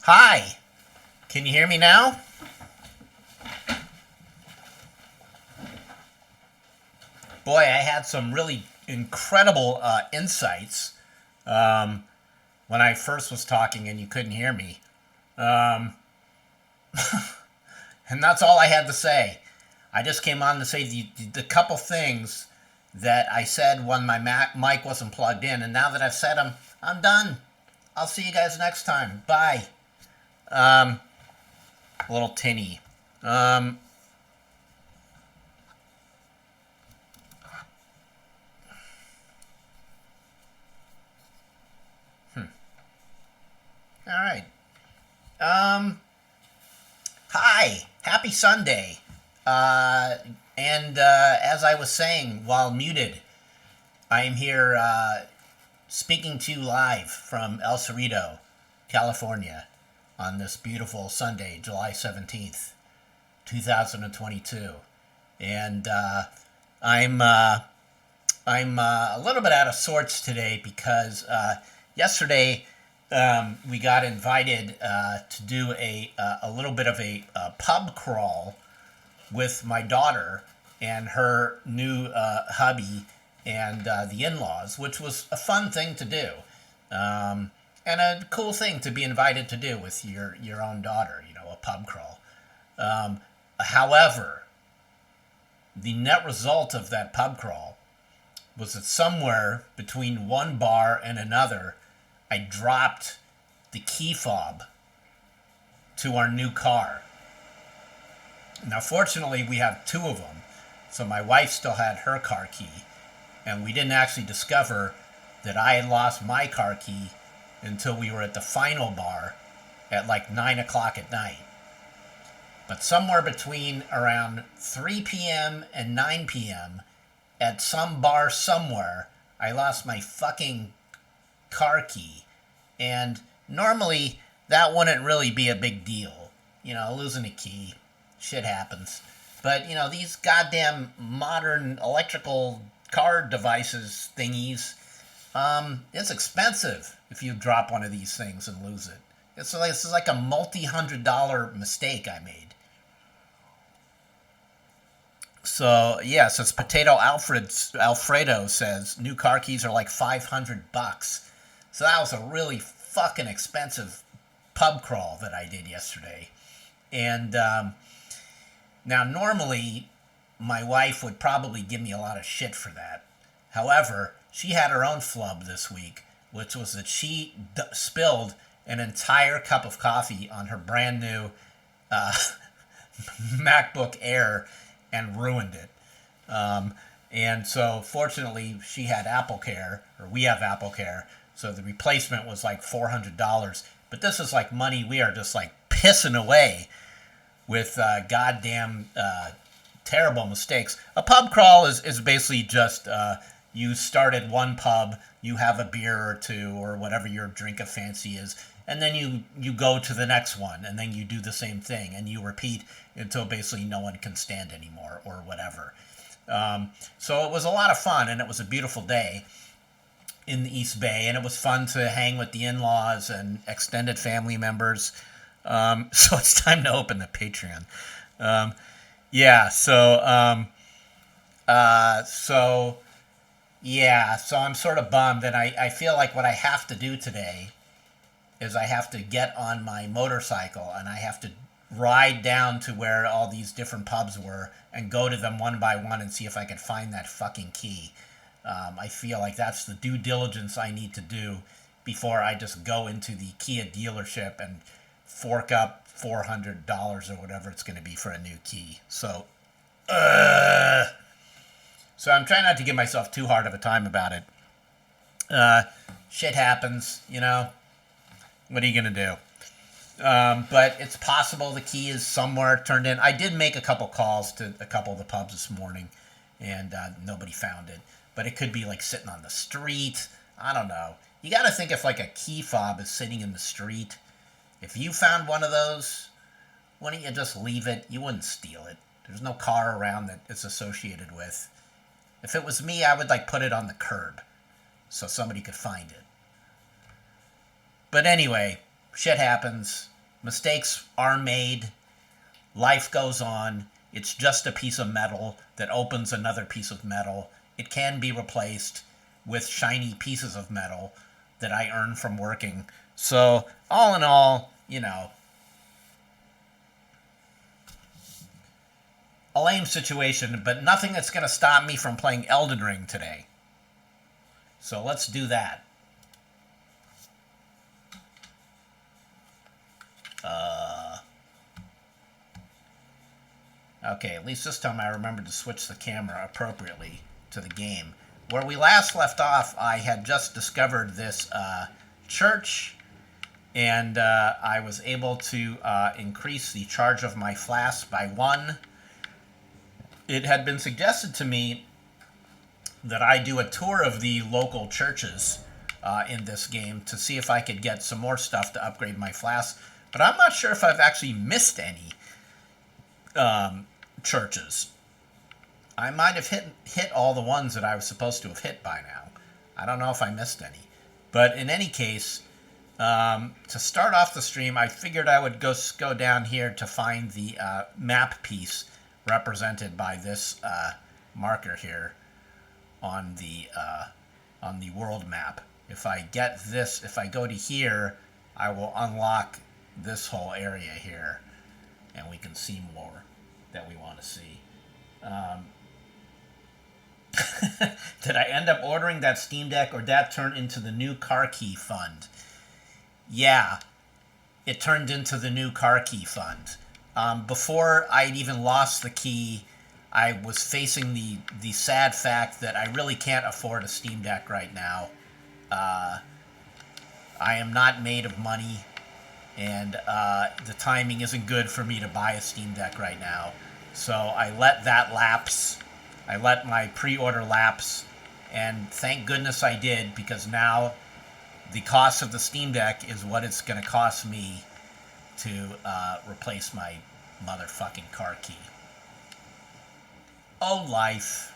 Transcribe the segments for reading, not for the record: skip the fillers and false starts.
Hi, can you hear me now? Boy, I had some really incredible insights when I first was talking and you couldn't hear me. Um, and that's all I had to say. I just came on to say the couple things that I said when my mic wasn't plugged in, and now that I've said them, I'm done. I'll see you guys next time. Bye. Um, a little tinny. Um, all right. Um, Hi, happy Sunday. And as I was saying while muted, I am here speaking to you live from El Cerrito, California, on this beautiful Sunday, July 17th, 2022. And I'm uh, I'm a little bit out of sorts today because yesterday we got invited to do a little bit of a pub crawl with my daughter and her new hubby and the in-laws, which was a fun thing to do, and a cool thing to be invited to do with your own daughter. A pub crawl. Um, However, the net result of that pub crawl was that somewhere between one bar and another, I dropped the key fob to our new car. Now, fortunately, we have two of them, so my wife still had her car key, and we didn't actually discover that I had lost my car key until we were at the final bar at like 9 o'clock at night. But somewhere between around 3 p.m. and 9 p.m., at some bar somewhere, I lost my fucking car key. And normally, that wouldn't really be a big deal. Losing a key. Shit happens. But, these goddamn modern electrical car devices thingies, it's expensive if you drop one of these things and lose it. It's like a multi-$100 mistake I made. So yes, it's Alfredo says new car keys are like $500. So that was a really fucking expensive pub crawl that I did yesterday. And now normally my wife would probably give me a lot of shit for that. However, she had her own flub this week, which was that she spilled an entire cup of coffee on her brand new uh, MacBook Air and ruined it. And so, fortunately, she had Apple Care, or we have Apple Care, so the replacement was like $400. But this is like money we are just like pissing away with goddamn terrible mistakes. A pub crawl is basically just you start at one pub, you have a beer or two or whatever your drink of fancy is, and then you go to the next one, and then you do the same thing, and you repeat until basically no one can stand anymore or whatever. So it was a lot of fun, and it was a beautiful day in the East Bay, and it was fun to hang with the in-laws and extended family members. So it's time to open the Patreon. Um, yeah, so yeah, so I'm sort of bummed, and I feel like what I have to do today is I have to get on my motorcycle and I have to ride down to where all these different pubs were and go to them one by one and see if I can find that fucking key. I feel like that's the due diligence I need to do before I just go into the Kia dealership and fork up $400 or whatever it's going to be for a new key. Uh, so I'm trying not to give myself too hard of a time about it. Shit happens. What are you going to do? But it's possible the key is somewhere turned in. I did make a couple calls to a couple of the pubs this morning, and nobody found it. But it could be like sitting on the street. I don't know. You got to think if like a key fob is sitting in the street. If you found one of those, why don't you just leave it? You wouldn't steal it. There's no car around that it's associated with. If it was me, I would like put it on the curb so somebody could find it. But anyway, shit happens. Mistakes are made. Life goes on. It's just a piece of metal that opens another piece of metal. It can be replaced with shiny pieces of metal that I earn from working. So, all in all, a lame situation, but nothing that's going to stop me from playing Elden Ring today. So let's do that. Okay, at least this time I remembered to switch the camera appropriately to the game. Where we last left off, I had just discovered this church, and I was able to increase the charge of my flask by 1. It had been suggested to me that I do a tour of the local churches in this game to see if I could get some more stuff to upgrade my flask, but I'm not sure if I've actually missed any churches. I might have hit all the ones that I was supposed to have hit by now. I don't know if I missed any. But in any case, to start off the stream, I figured I would go down here to find the map piece represented by this marker here on the world map. If I get this, if I go to here, I will unlock this whole area here, and we can see more that we want to see. Did I end up ordering that Steam Deck, or did that turn into the new car key fund? Yeah, it turned into the new car key fund. Before I'd even lost the key, I was facing the sad fact that I really can't afford a Steam Deck right now. I am not made of money, and the timing isn't good for me to buy a Steam Deck right now. So I let that lapse. I let my pre-order lapse, and thank goodness I did, because now the cost of the Steam Deck is what it's going to cost me to replace my motherfucking car key. Oh, life.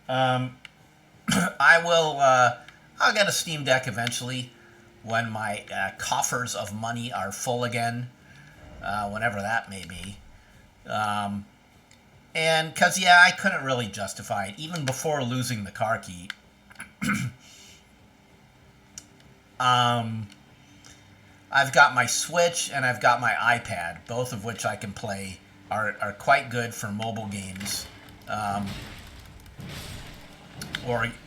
I'll get a Steam Deck eventually when my coffers of money are full again, whenever that may be. And because, yeah, I couldn't really justify it, even before losing the car key. I've got my Switch and I've got my iPad, both of which I can play, are quite good for mobile games.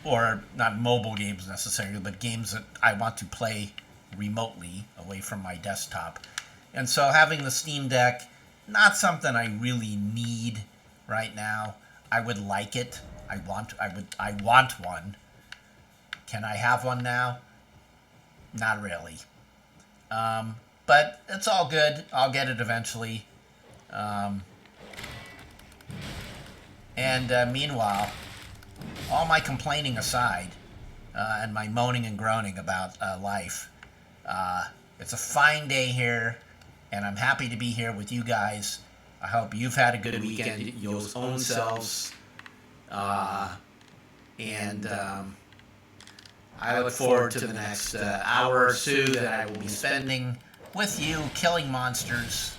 Or not mobile games necessarily, but games that I want to play remotely away from my desktop. And so having the Steam Deck, not something I really need right now. I would like it. I want one. Can I have one now? Not really. But it's all good. I'll get it eventually. Meanwhile, all my complaining aside, and my moaning and groaning about life, it's a fine day here, and I'm happy to be here with you guys. I hope you've had a good weekend, your own selves. I look forward to the next hour or two that I will be spending with you, killing monsters.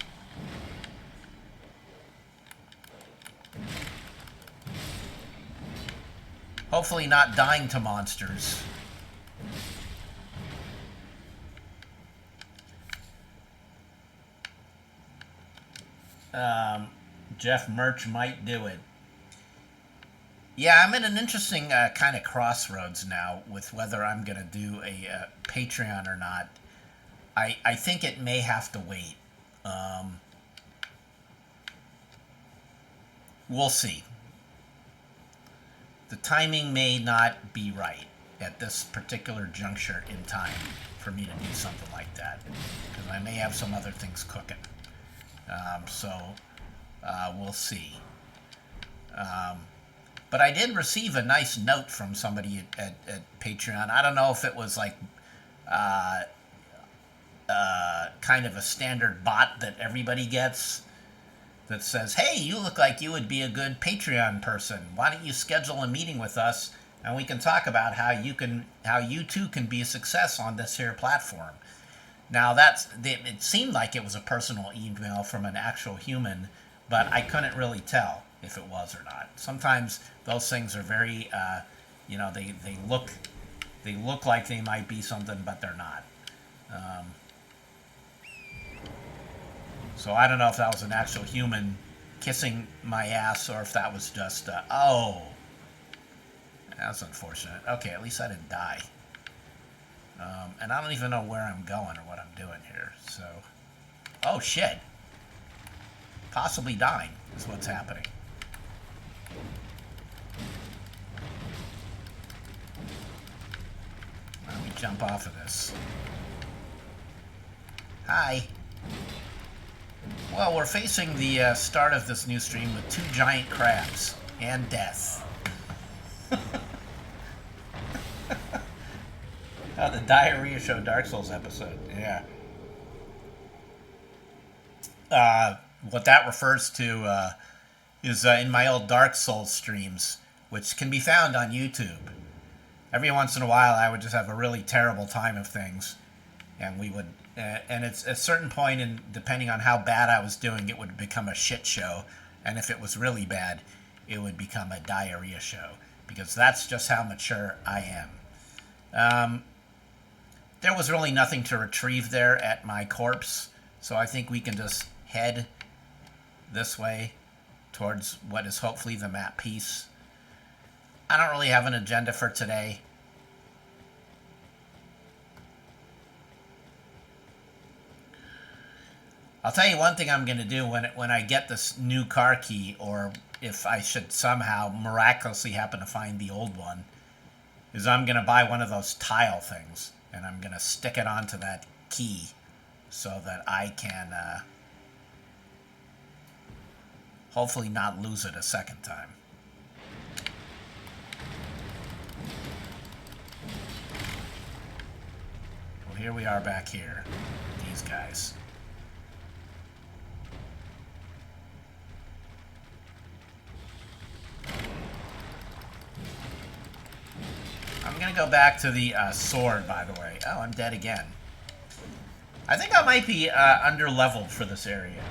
Hopefully not dying to monsters. Jeff Merch might do it. Yeah, I'm in an interesting kind of crossroads now with whether I'm going to do a Patreon or not. I think it may have to wait. We'll see. The timing may not be right at this particular juncture in time for me to do something like that, because I may have some other things cooking. We'll see. But I did receive a nice note from somebody at Patreon. I don't know if it was like kind of a standard bot that everybody gets that says, hey, you look like you would be a good Patreon person. Why don't you schedule a meeting with us and we can talk about how you too can be a success on this here platform. Now it seemed like it was a personal email from an actual human, but I couldn't really tell if it was or not. Sometimes those things are very, they look like they might be something, but they're not. Um, so I don't know if that was an actual human kissing my ass or if that was just, oh, that's unfortunate. Okay, at least I didn't die. And I don't even know where I'm going or what I'm doing here. So, oh shit. Possibly dying is what's happening. Let me jump off of this. Hi. Well, we're facing the start of this new stream with 2 giant crabs and death. Oh, the Diarrhea Show Dark Souls episode. Yeah. What that refers to is in my old Dark Souls streams, which can be found on YouTube. Every once in a while, I would just have a really terrible time of things, and we would, and it's at a certain point, and depending on how bad I was doing, it would become a shit show, and if it was really bad, it would become a diarrhea show, because that's just how mature I am. There was really nothing to retrieve there at my corpse, so I think we can just head this way towards what is hopefully the map piece. I don't really have an agenda for today. I'll tell you one thing I'm going to do when I get this new car key, or if I should somehow miraculously happen to find the old one, is I'm going to buy one of those tile things, and I'm going to stick it onto that key so that I can hopefully not lose it a second time. Well, here we are back here. These guys. I'm going to go back to the sword, by the way. Oh, I'm dead again. I think I might be under-leveled for this area.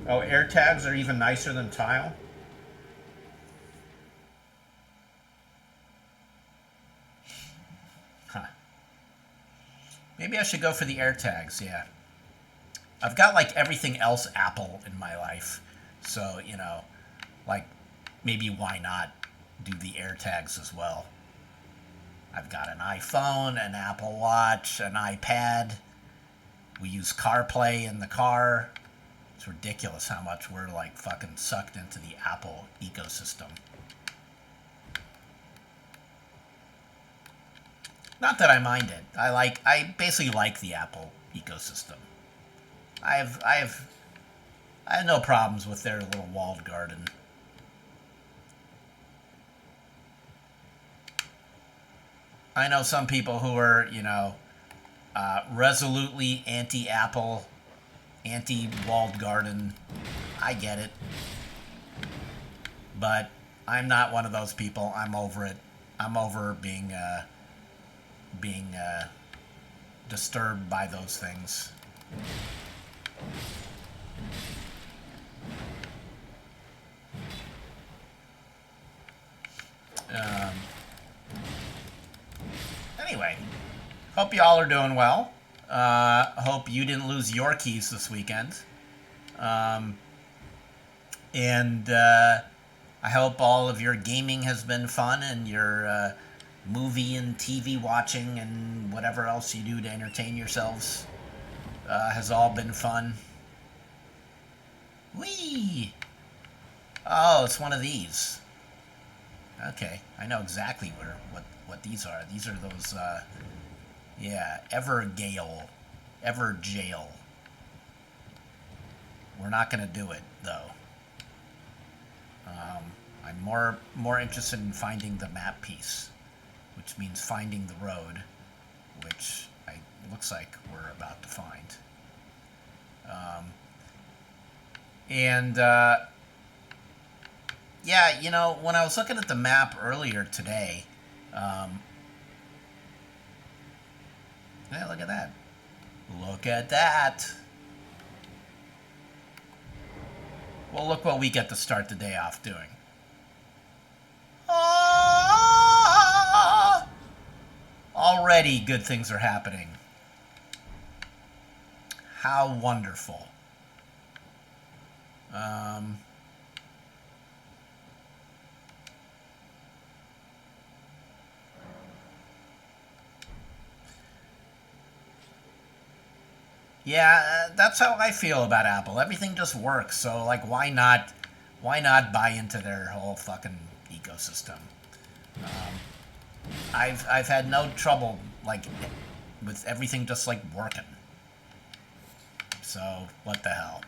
Oh, air tags are even nicer than tile? Huh. Maybe I should go for the air tags, yeah. I've got, like, everything else Apple in my life. So, you know, like, maybe why not do the air tags as well? I've got an iPhone, an Apple Watch, an iPad. We use CarPlay in the car. It's ridiculous how much we're like fucking sucked into the Apple ecosystem. Not that I mind it. I basically like the Apple ecosystem. I have no problems with their little walled garden. I know some people who are, you know, resolutely anti-Apple, anti-walled garden. I get it. But I'm not one of those people. I'm over it. I'm over being disturbed by those things. Anyway, hope y'all are doing well. Hope you didn't lose your keys this weekend. And I hope all of your gaming has been fun, and your movie and TV watching and whatever else you do to entertain yourselves has all been fun. Whee! Oh, it's one of these. Okay, I know exactly what these are. These are those, yeah, Evergale. Everjail. We're not going to do it, though. I'm more interested in finding the map piece, which means finding the road, which looks like we're about to find. Yeah, when I was looking at the map earlier today, yeah, look at that. Look at that. Well, look what we get to start the day off doing. Ah! Already good things are happening. How wonderful. Um, yeah, that's how I feel about Apple. Everything just works. So like, why not buy into their whole fucking ecosystem? I've had no trouble like with everything just like working. So what the hell?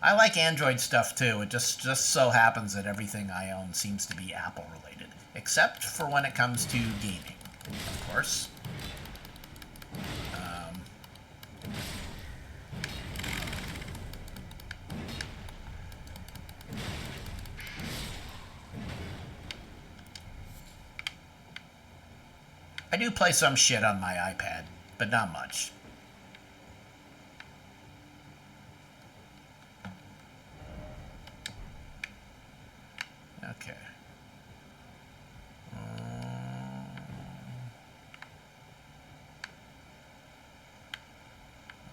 I like Android stuff too. It just so happens that everything I own seems to be Apple related, except for when it comes to gaming, of course. Um, I do play some shit on my iPad, but not much. Okay.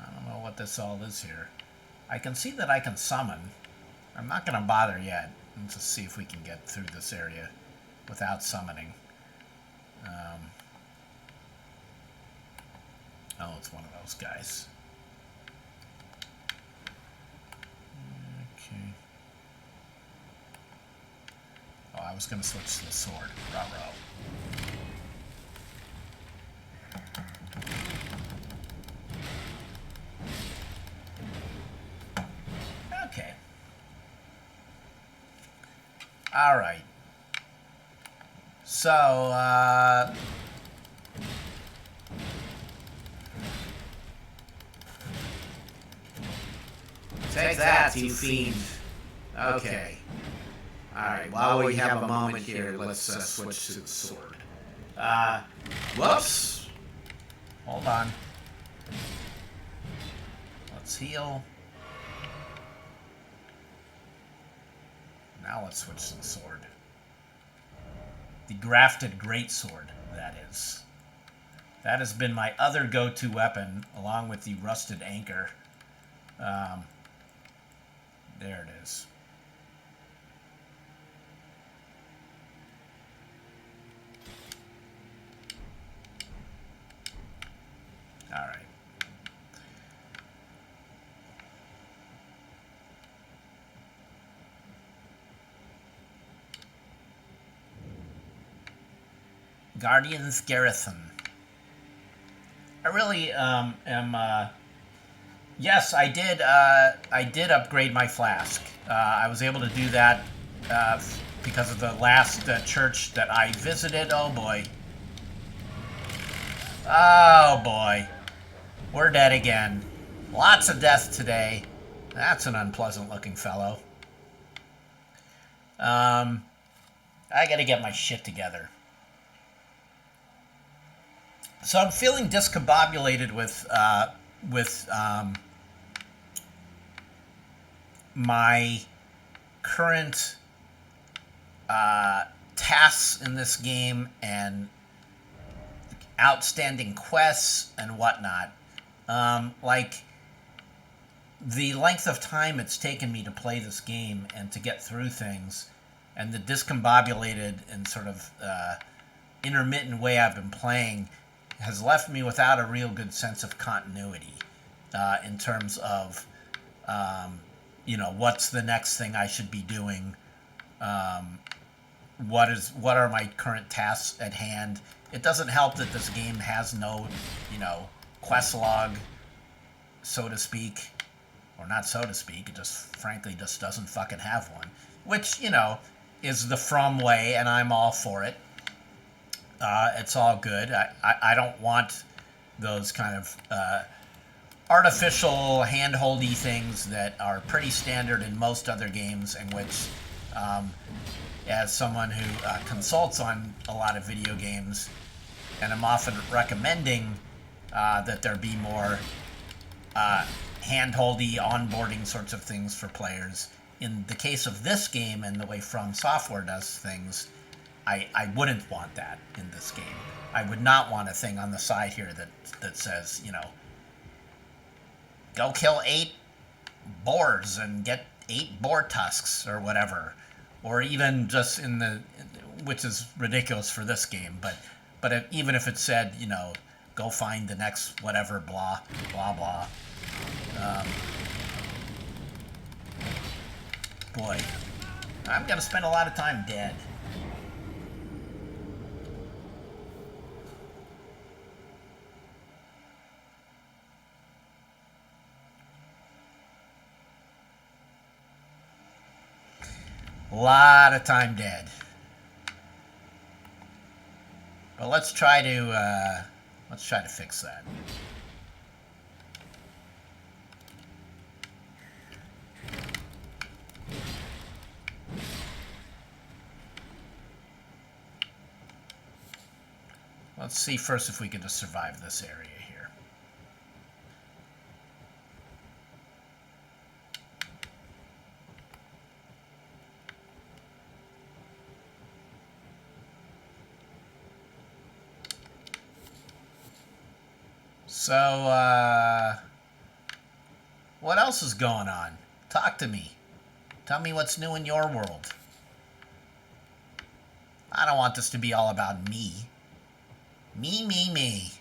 I don't know what this all is here. I can see that I can summon. I'm not going to bother yet. Let's just see if we can get through this area without summoning. Oh, it's one of those guys. Okay. Oh, I was going to switch to the sword. Ruh-roh. Okay. All right. So, take that, you fiend. Okay. Alright, while we have a moment here, let's switch to the sword. Whoops! Hold on. Let's heal. Now let's switch to the sword. The grafted greatsword, that is. That has been my other go-to weapon, along with the rusted anchor. There it is. All right. Guardian's Garrison. I really am. Yes, I did. I did upgrade my flask. I was able to do that because of the last church that I visited. Oh boy. Oh boy. We're dead again. Lots of death today. That's an unpleasant looking fellow. I gotta get my shit together. So I'm feeling discombobulated with my current tasks in this game and outstanding quests and whatnot. Like the length of time it's taken me to play this game and to get through things, and the discombobulated and sort of intermittent way I've been playing has left me without a real good sense of continuity in terms of what's the next thing I should be doing. What are my current tasks at hand? It doesn't help that this game has no, quest log, so to speak, or not so to speak. It just frankly just doesn't fucking have one, which is the From way, and I'm all for it. It's all good. I don't want those kind of artificial hand-holdy things that are pretty standard in most other games, in which as someone who consults on a lot of video games, and I'm often recommending that there be more hand-holdy onboarding sorts of things for players. In the case of this game and the way From Software does things, I wouldn't want that in this game. I would not want a thing on the side here that says, you know, go kill 8 boars and get 8 boar tusks or whatever. Or even just which is ridiculous for this game, but even if it said, you know, go find the next whatever, blah, blah, blah. Boy, I'm going to spend a lot of time dead. A lot of time dead. But let's try to fix that. Let's see first if we can just survive this area here. So, what else is going on? Talk to me. Tell me what's new in your world. I don't want this to be all about me. Me, me, me.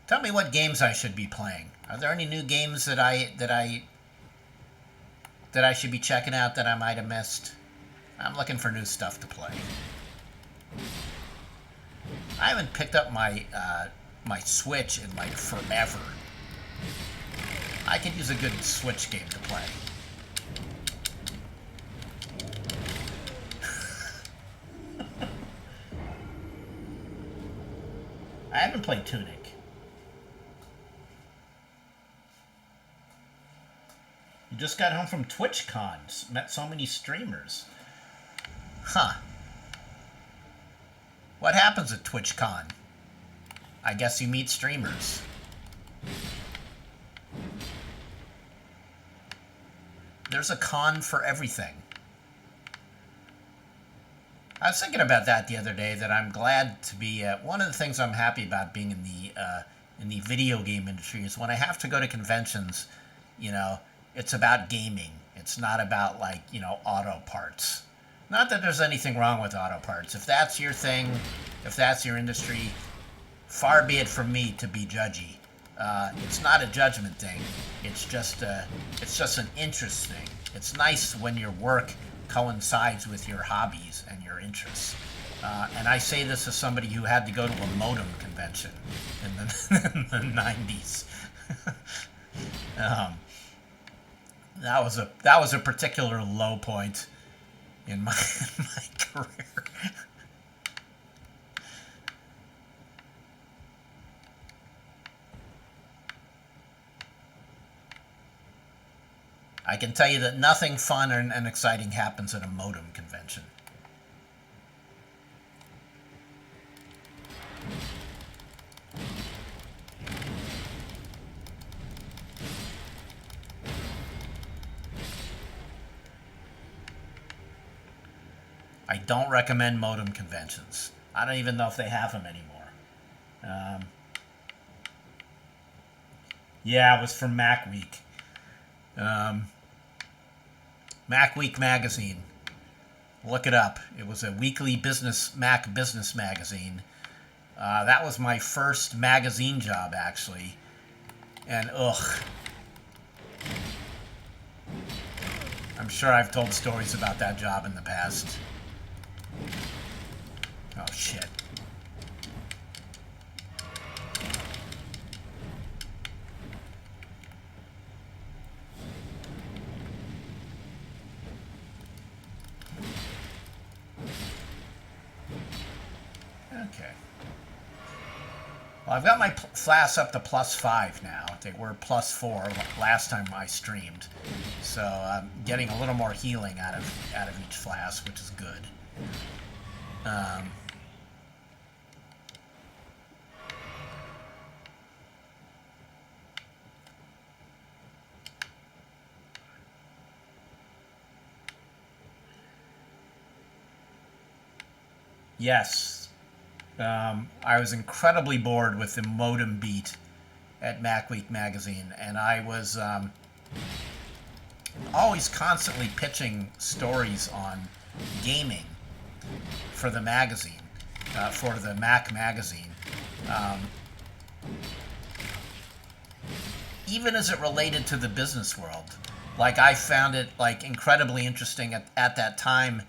Tell me what games I should be playing. Are there any new games that I should be checking out that I might have missed? I'm looking for new stuff to play. I haven't picked up my my Switch in like forever. I could use a good Switch game to play. I haven't played Tunic. You just got home from TwitchCon. Met so many streamers. Huh. What happens at TwitchCon? I guess you meet streamers. There's a con for everything. I was thinking about that the other day, that I'm glad to be... one of the things I'm happy about being in the video game industry is when I have to go to conventions, you know, it's about gaming. It's not about, like, you know, auto parts. Not that there's anything wrong with auto parts. If that's your thing, if that's your industry, far be it from me to be judgy. It's not a judgment thing. It's just an interest thing. It's nice when your work coincides with your hobbies and your interests. And I say this as somebody who had to go to a modem convention in the 90s. That was a particular low point in my career. I can tell you that nothing fun and exciting happens at a modem convention. I don't recommend modem conventions. I don't even know if they have them anymore. Yeah, it was from Mac Week. Mac Week magazine. Look it up. It was a weekly Mac business magazine. That was my first magazine job, actually. And ugh. I'm sure I've told stories about that job in the past. Oh, shit. Okay. Well, I've got my flasks up to +5 now. They were +4 last time I streamed, so I'm getting a little more healing out of each flask, which is good. Yes. I was incredibly bored with the modem beat at MacWeek magazine, and I was always constantly pitching stories on gaming for the magazine, for the Mac magazine. Even as it related to the business world. Like, I found it like incredibly interesting at that time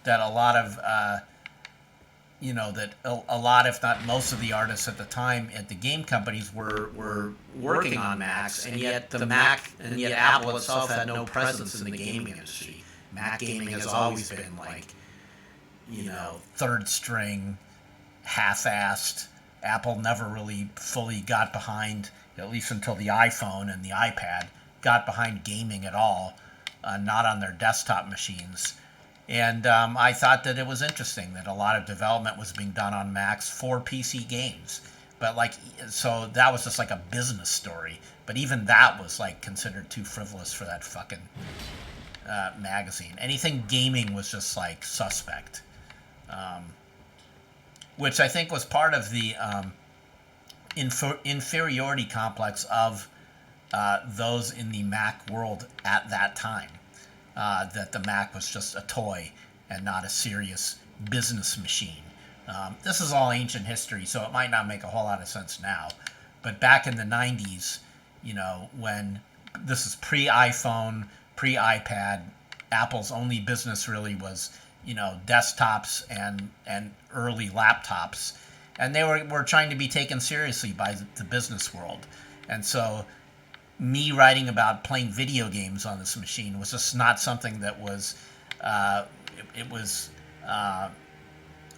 that a lot of that a lot, if not most of the artists at the time at the game companies were working on Macs, and yet Apple itself had no presence in the gaming industry. Mac gaming has always been like, third string, half-assed. Apple never really fully got behind, at least until the iPhone and the iPad, got behind gaming at all, not on their desktop machines. And I thought that it was interesting that a lot of development was being done on Macs for PC games. But so that was just like a business story. But even that was like considered too frivolous for that fucking magazine. Anything gaming was just like suspect. Which I think was part of the inferiority complex of those in the Mac world at that time. That the Mac was just a toy and not a serious business machine. This is all ancient history, so it might not make a whole lot of sense now. But back in the 90s, when this is pre-iPhone, pre-iPad, Apple's only business really was, desktops and early laptops. And they were trying to be taken seriously by the business world. And so me writing about playing video games on this machine was just not something that was, it was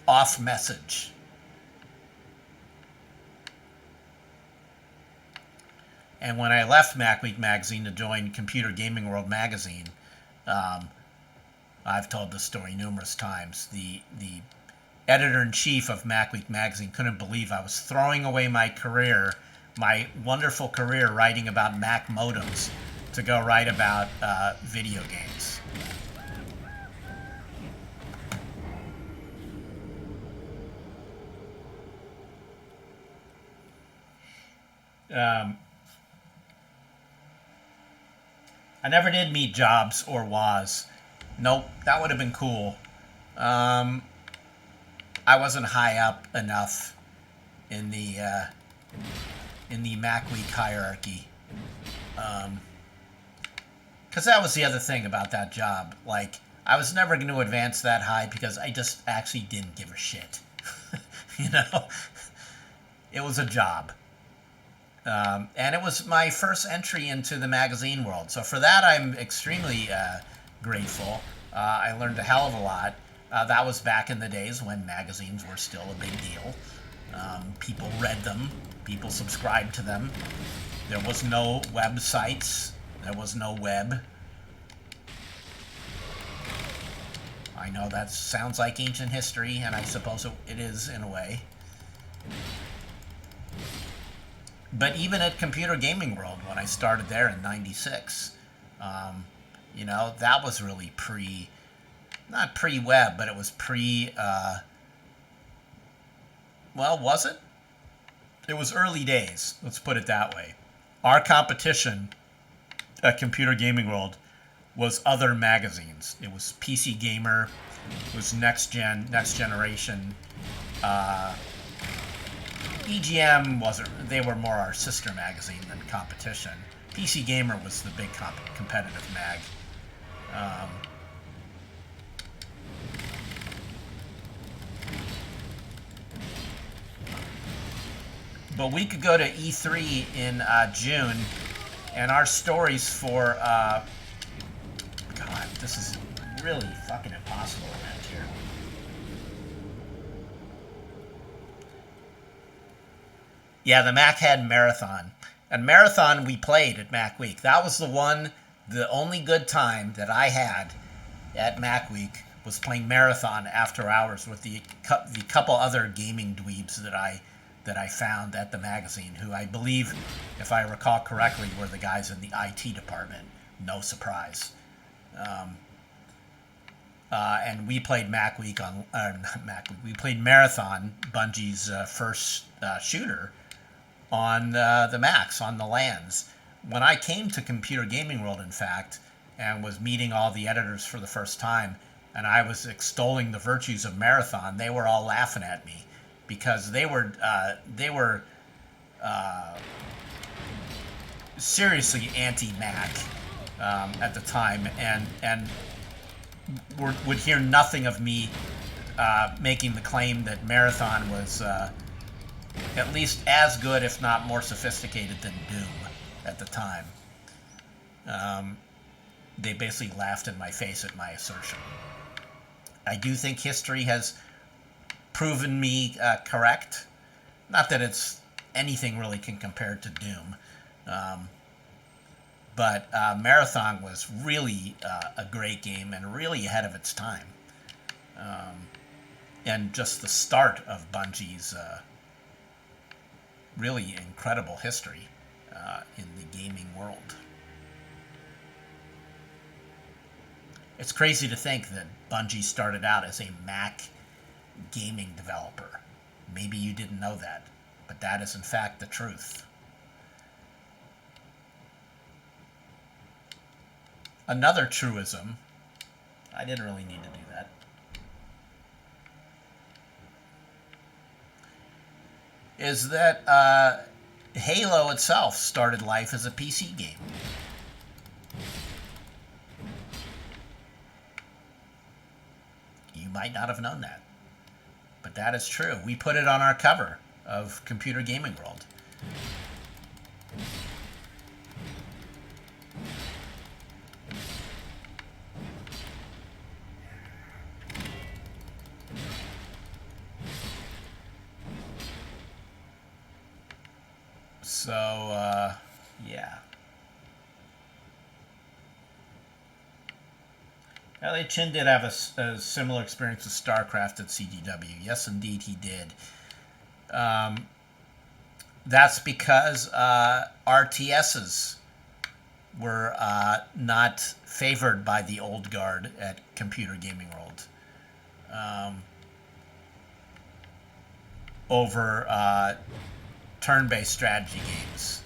off message. And when I left MacWeek magazine to join Computer Gaming World magazine, I've told this story numerous times. The editor-in-chief of MacWeek magazine couldn't believe I was throwing away my career, my wonderful career writing about Mac modems, to go write about video games. I never did meet Jobs or Woz. Nope, that would have been cool. I wasn't high up enough in the MacWeek hierarchy. Because that was the other thing about that job. Like, I was never going to advance that high because I just actually didn't give a shit. It was a job. And it was my first entry into the magazine world. So for that, I'm extremely grateful. I learned a hell of a lot. That was back in the days when magazines were still a big deal. People read them. People subscribed to them. There was no websites. There was no web. I know that sounds like ancient history, and I suppose it is in a way. But even at Computer Gaming World, when I started there in '96, that was really not pre-web, but it was well, was it? It was early days, let's put it that way. Our competition at Computer Gaming World was other magazines. It was PC Gamer, it was Next Generation. EGM wasn't, they were more our sister magazine than competition. PC Gamer was the big competitive mag. But we could go to E3 in June, and our stories for, God, this is really fucking impossible around here. Yeah, the Mac had Marathon. And Marathon we played at Mac Week. That was the only good time that I had at Mac Week was playing Marathon after hours with the couple other gaming dweebs that I found at the magazine, who I believe, if I recall correctly, were the guys in the IT department. No surprise. And we played Mac Week on not Mac Week. We played Marathon, Bungie's first shooter, on the Macs, on the LANs. When I came to Computer Gaming World, in fact, and was meeting all the editors for the first time, and I was extolling the virtues of Marathon, they were all laughing at me because they were seriously anti-Mac at the time, and would hear nothing of me making the claim that Marathon was at least as good, if not more sophisticated than Doom at the time. They basically laughed in my face at my assertion. I do think history has proven me correct. Not that it's anything really can compare to Doom. But Marathon was really a great game and really ahead of its time. And just the start of Bungie's really incredible history in the gaming world. It's crazy to think that Bungie started out as a Mac gaming developer. Maybe you didn't know that, but that is in fact the truth. Another truism, I didn't really need to do that, is that Halo itself started life as a PC game. You might not have known that, but that is true. We put it on our cover of Computer Gaming World. So, yeah. LA Chin did have a similar experience with StarCraft at CGW. Yes, indeed, he did. That's because RTSs were not favored by the old guard at Computer Gaming World over turn-based strategy games.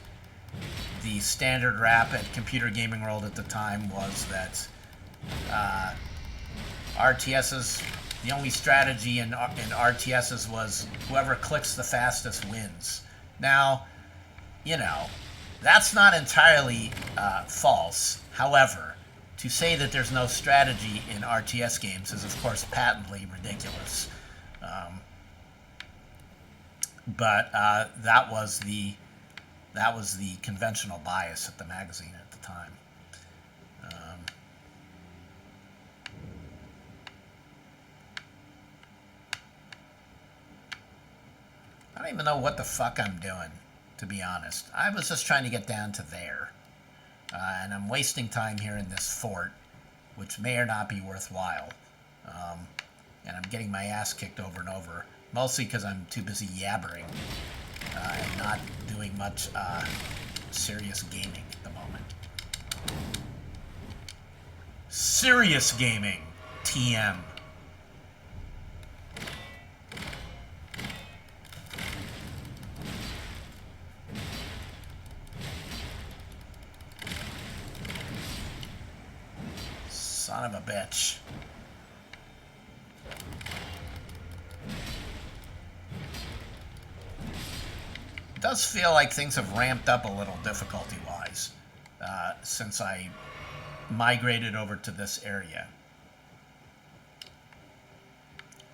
The standard rap at Computer Gaming World at the time was that RTSs, the only strategy in RTSs was whoever clicks the fastest wins. Now, you know, that's not entirely false. However, to say that there's no strategy in RTS games is, of course, patently ridiculous. But that was the conventional bias at the magazine at the time. I don't even know what the fuck I'm doing, to be honest. I was just trying to get down to there. And I'm wasting time here in this fort, which may or not be worthwhile. And I'm getting my ass kicked over and over, mostly because I'm too busy yabbering and not doing much serious gaming at the moment. Serious gaming, TM. Son of a bitch. It does feel like things have ramped up a little difficulty-wise since I migrated over to this area.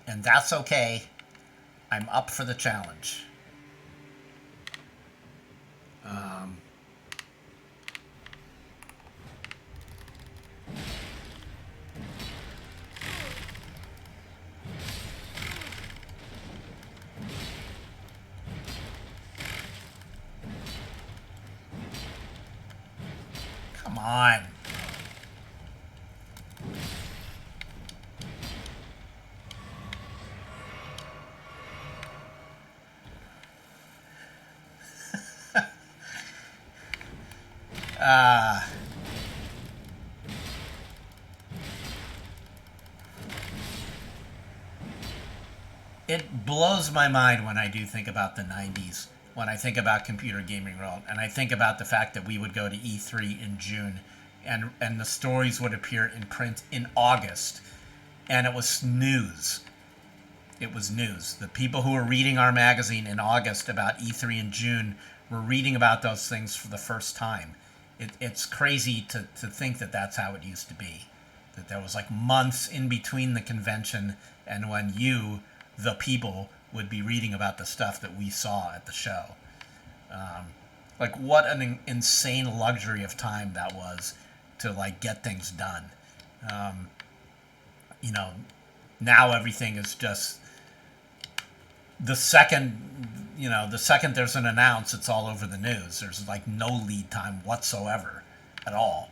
And that's okay. I'm up for the challenge. on. It blows my mind when I do think about the 90s, when I think about Computer Gaming World, and I think about the fact that we would go to E3 in June, and the stories would appear in print in August, and it was news. It was news. The people who were reading our magazine in August about E3 in June were reading about those things for the first time. It's crazy to think that that's how it used to be. That there was like months in between the convention and when you, the people, would be reading about the stuff that we saw at the show. Like what an insane luxury of time that was to like get things done. You know, now everything is just the second there's an announce, it's all over the news. There's like no lead time whatsoever at all,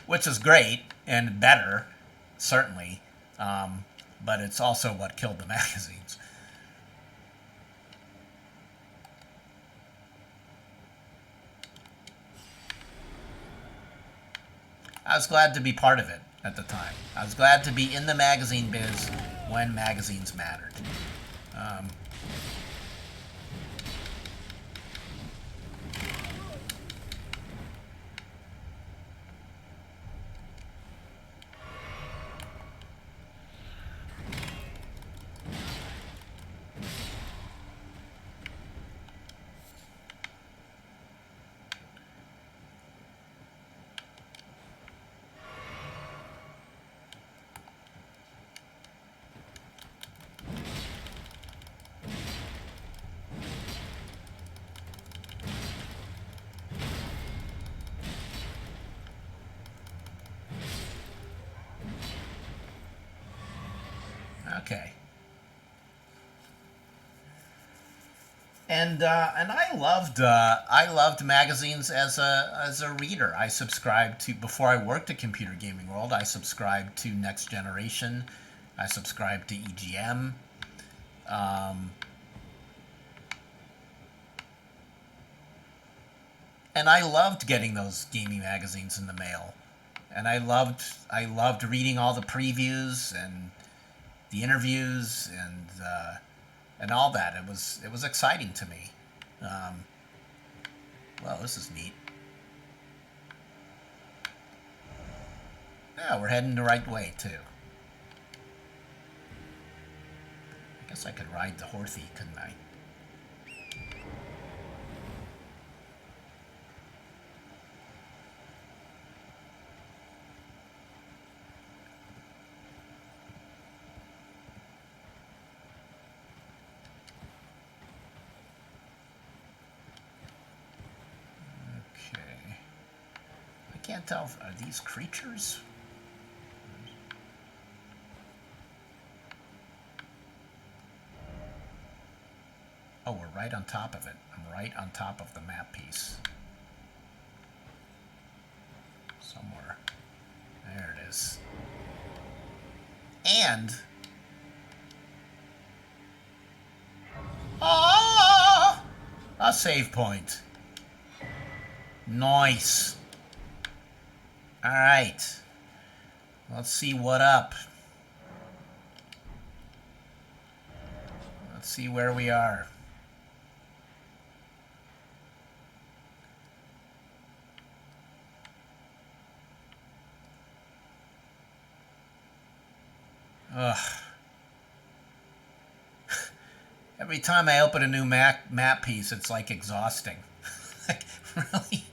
which is great and better, certainly, but it's also what killed the magazines. I was glad to be part of it at the time. I was glad to be in the magazine biz when magazines mattered. Um, okay. And I loved magazines as a reader. I subscribed to, before I worked at Computer Gaming World, I subscribed to Next Generation. I subscribed to EGM. Um, and I loved getting those gaming magazines in the mail. And I loved reading all the previews and the interviews and all that. It was exciting to me. Um, well, this is neat. Yeah, we're heading the right way too. I guess I could ride the horsey, couldn't I? Okay. I can't tell. Are these creatures? Oh, we're right on top of it. I'm right on top of the map piece. Somewhere. There it is. And... ah, a save point. Nice. Alright. Let's see what up. Let's see where we are. Ugh. Every time I open a new map piece, it's like exhausting. Like, really?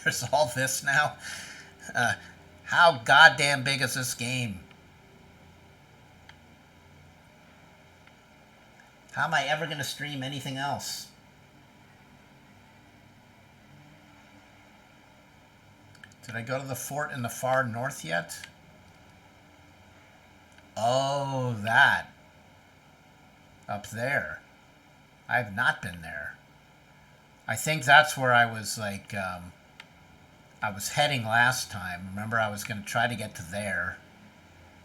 There's all this now? How goddamn big is this game? How am I ever going to stream anything else? Did I go to the fort in the far north yet? Oh, that. Up there. I have not been there. I think that's where I was like, I was heading last time. Remember, I was going to try to get to there.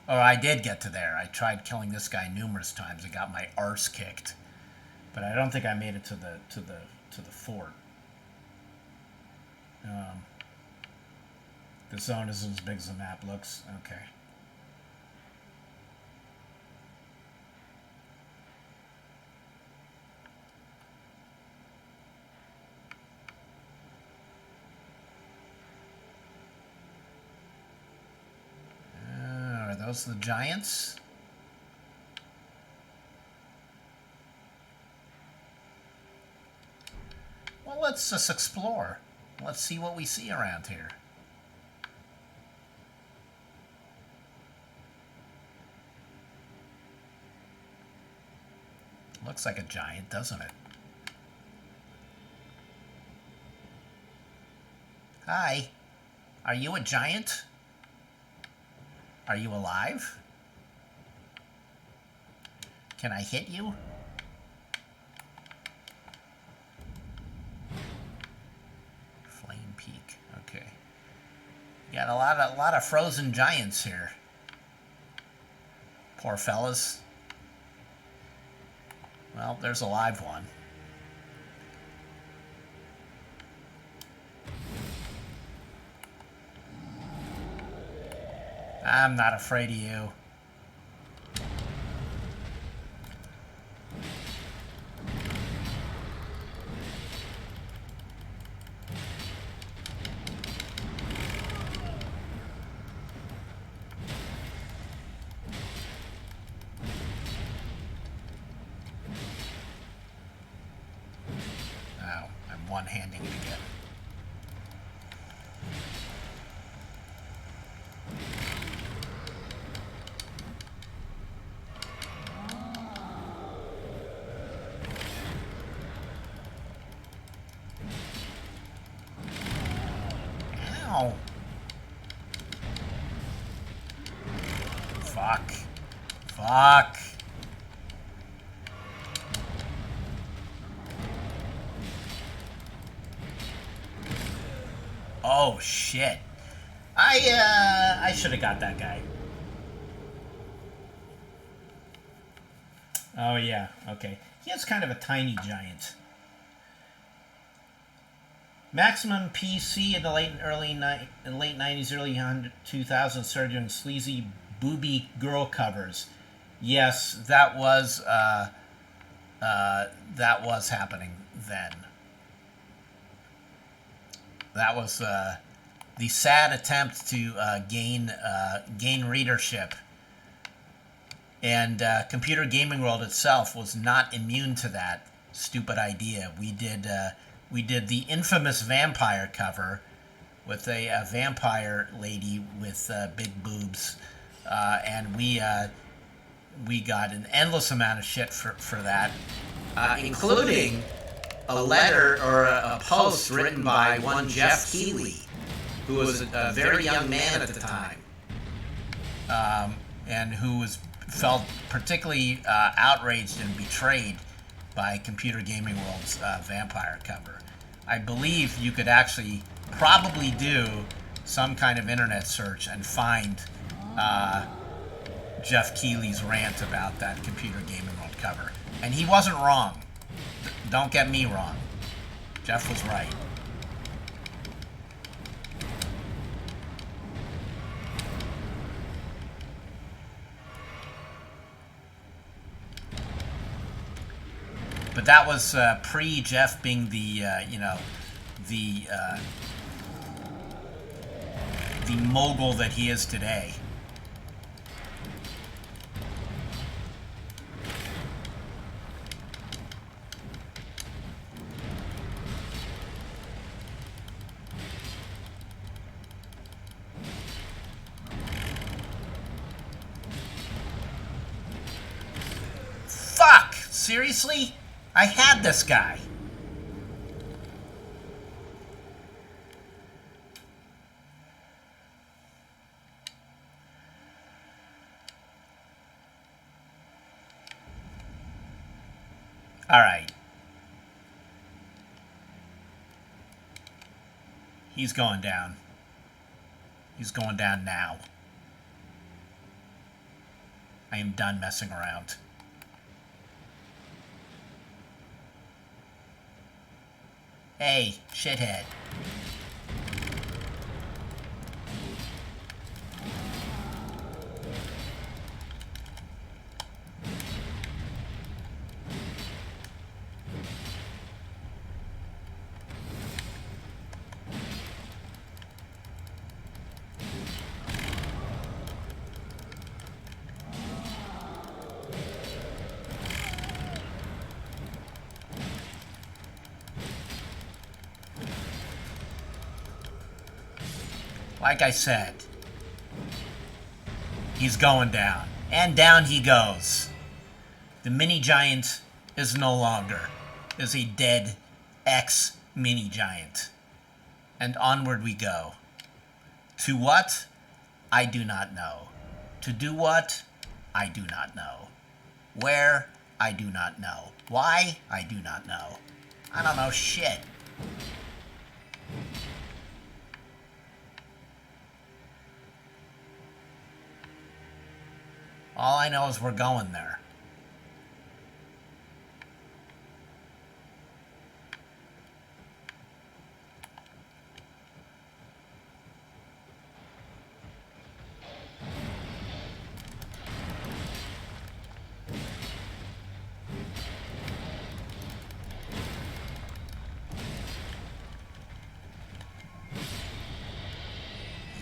Oh, I did get to there. I tried killing this guy numerous times and got my arse kicked, but I don't think I made it to the fort. The zone isn't as big as the map looks. Okay. Are those the giants? Well, let's just explore. Let's see what we see around here. Looks like a giant, doesn't it? Hi. Are you a giant? Are you alive? Can I hit you? Flame Peak. Okay. Got a lot of frozen giants here. Poor fellas. Well, there's a live one. I'm not afraid of you. Oh, I'm one-handing it again. Ow. Fuck. Fuck. Oh, shit. I should have got that guy. Oh, yeah. Okay. He is kind of a tiny giant. Maximum PC in the late 90s, early 2000s started doing sleazy booby girl covers. Yes, that was happening then. That was the sad attempt to gain readership, and Computer Gaming World itself was not immune to that stupid idea. We did the infamous vampire cover with a vampire lady with big boobs, and we got an endless amount of shit for that, including a letter or a post written by one Jeff Keighley, who was a very young man at the time, and who felt particularly outraged and betrayed by Computer Gaming World's vampire cover. I believe you could actually probably do some kind of internet search and find Jeff Keighley's rant about that Computer Gaming World cover. And he wasn't wrong. Don't get me wrong. Jeff was right. But that was pre-Jeff being the mogul that he is today. Fuck! Seriously? I had this guy. All right. He's going down. He's going down now. I am done messing around. Hey, shithead. Like I said, he's going down. And down he goes. The mini-giant is no longer. Is a dead ex-mini-giant. And onward we go. To what? I do not know. To do what? I do not know. Where? I do not know. Why? I do not know. I don't know shit. All I know is we're going there.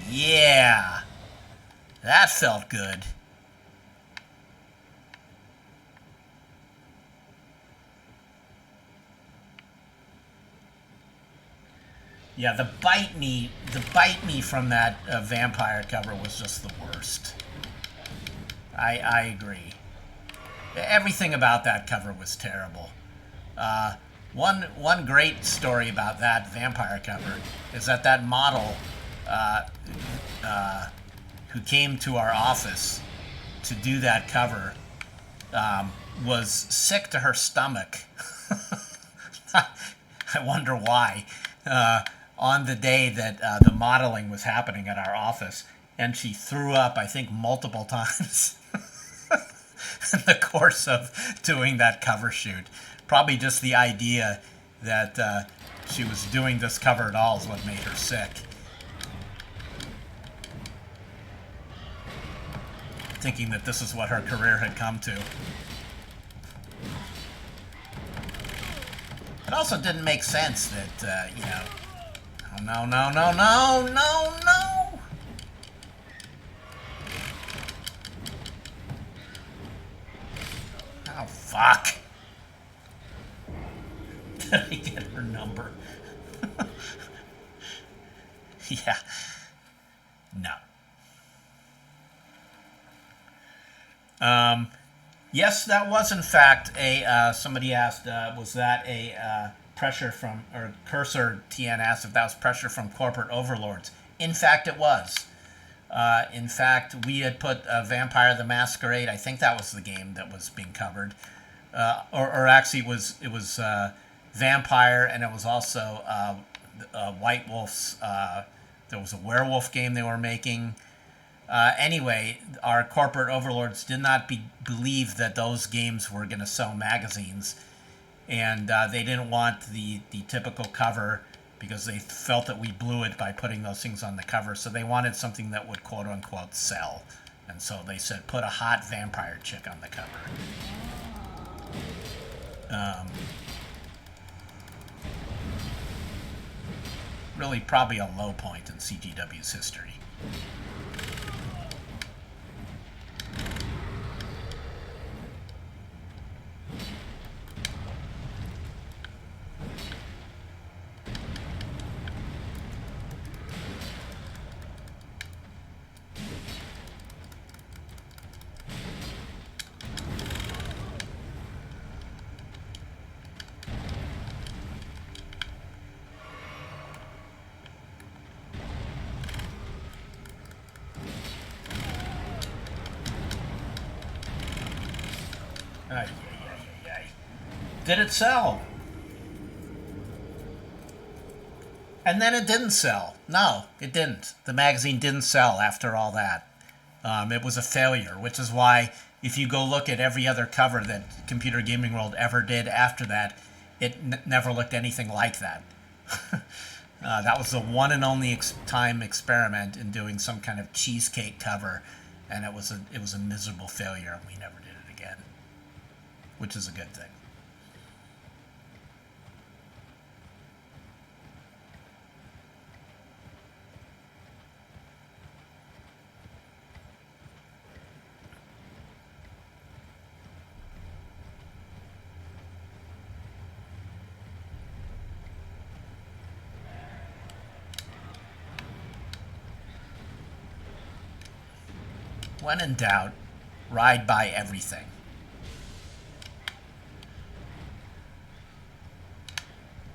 Yeah. That felt good. Yeah, the bite me from that vampire cover was just the worst. I agree. Everything about that cover was terrible. One great story about that vampire cover is that model who came to our office to do that cover was sick to her stomach. I wonder why. On the day that the modeling was happening at our office, and she threw up, I think, multiple times in the course of doing that cover shoot. Probably just the idea that she was doing this cover at all is what made her sick. Thinking that this is what her career had come to. It also didn't make sense that, you know, no. Oh, fuck. Did I get her number? Yeah. No. Yes, that was in fact a, somebody asked, was that a pressure from, or Cursor TN asked if that was pressure from corporate overlords. In fact, it was. In fact, we had put Vampire the Masquerade, I think that was the game that was being covered. Or actually it was Vampire, and it was also White Wolf's, there was a werewolf game they were making. Anyway, our corporate overlords did not believe that those games were going to sell magazines, and they didn't want the typical cover because they felt that we blew it by putting those things on the cover, so they wanted something that would quote-unquote sell. And so they said, put a hot vampire chick on the cover. Really probably a low point in CGW's history. Did it sell? And then it didn't sell. No, it didn't. The magazine didn't sell after all that. It was a failure, which is why if you go look at every other cover that Computer Gaming World ever did after that, it never looked anything like that. That was the one and only time experiment in doing some kind of cheesecake cover, and it was a miserable failure, and we never did it again, which is a good thing. When in doubt, ride by everything.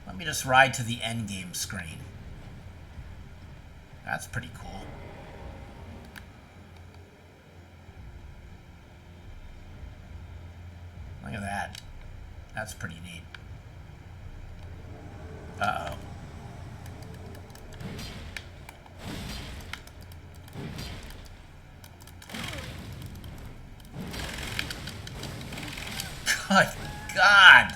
Let me just ride to the end game screen. That's pretty cool. Look at that. That's pretty neat. Uh-oh. Good God.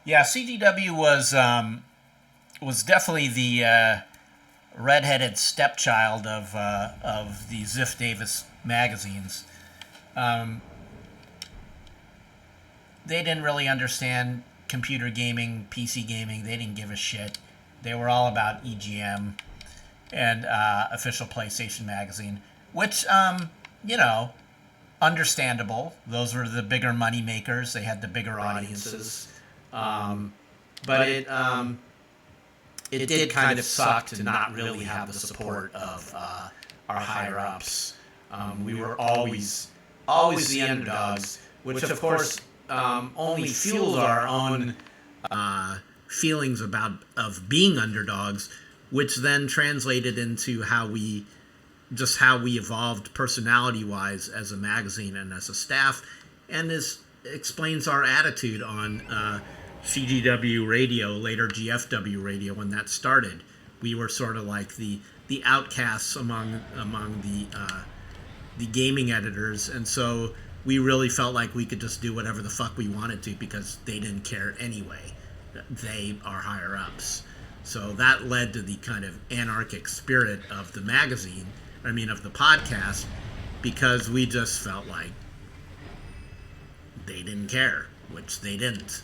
Yeah, CGW was definitely the redheaded stepchild of the Ziff Davis magazines. Um, they didn't really understand computer gaming, PC gaming. They didn't give a shit. They were all about EGM and official PlayStation magazine, which you know, understandable. Those were the bigger money makers. They had the bigger audiences. But it did kind of suck to not really have the support of our higher ups. We were always the underdogs, which of course only fueled our own feelings of being underdogs, which then translated into how we evolved personality wise as a magazine and as a staff, and this explains our attitude on CGW radio, later GFW radio, when that started. We were sort of like the outcasts among the gaming editors, and so we really felt like we could just do whatever the fuck we wanted to because they didn't care anyway. They are higher ups. So that led to the kind of anarchic spirit of the magazine, of the podcast, because we just felt like they didn't care, which they didn't.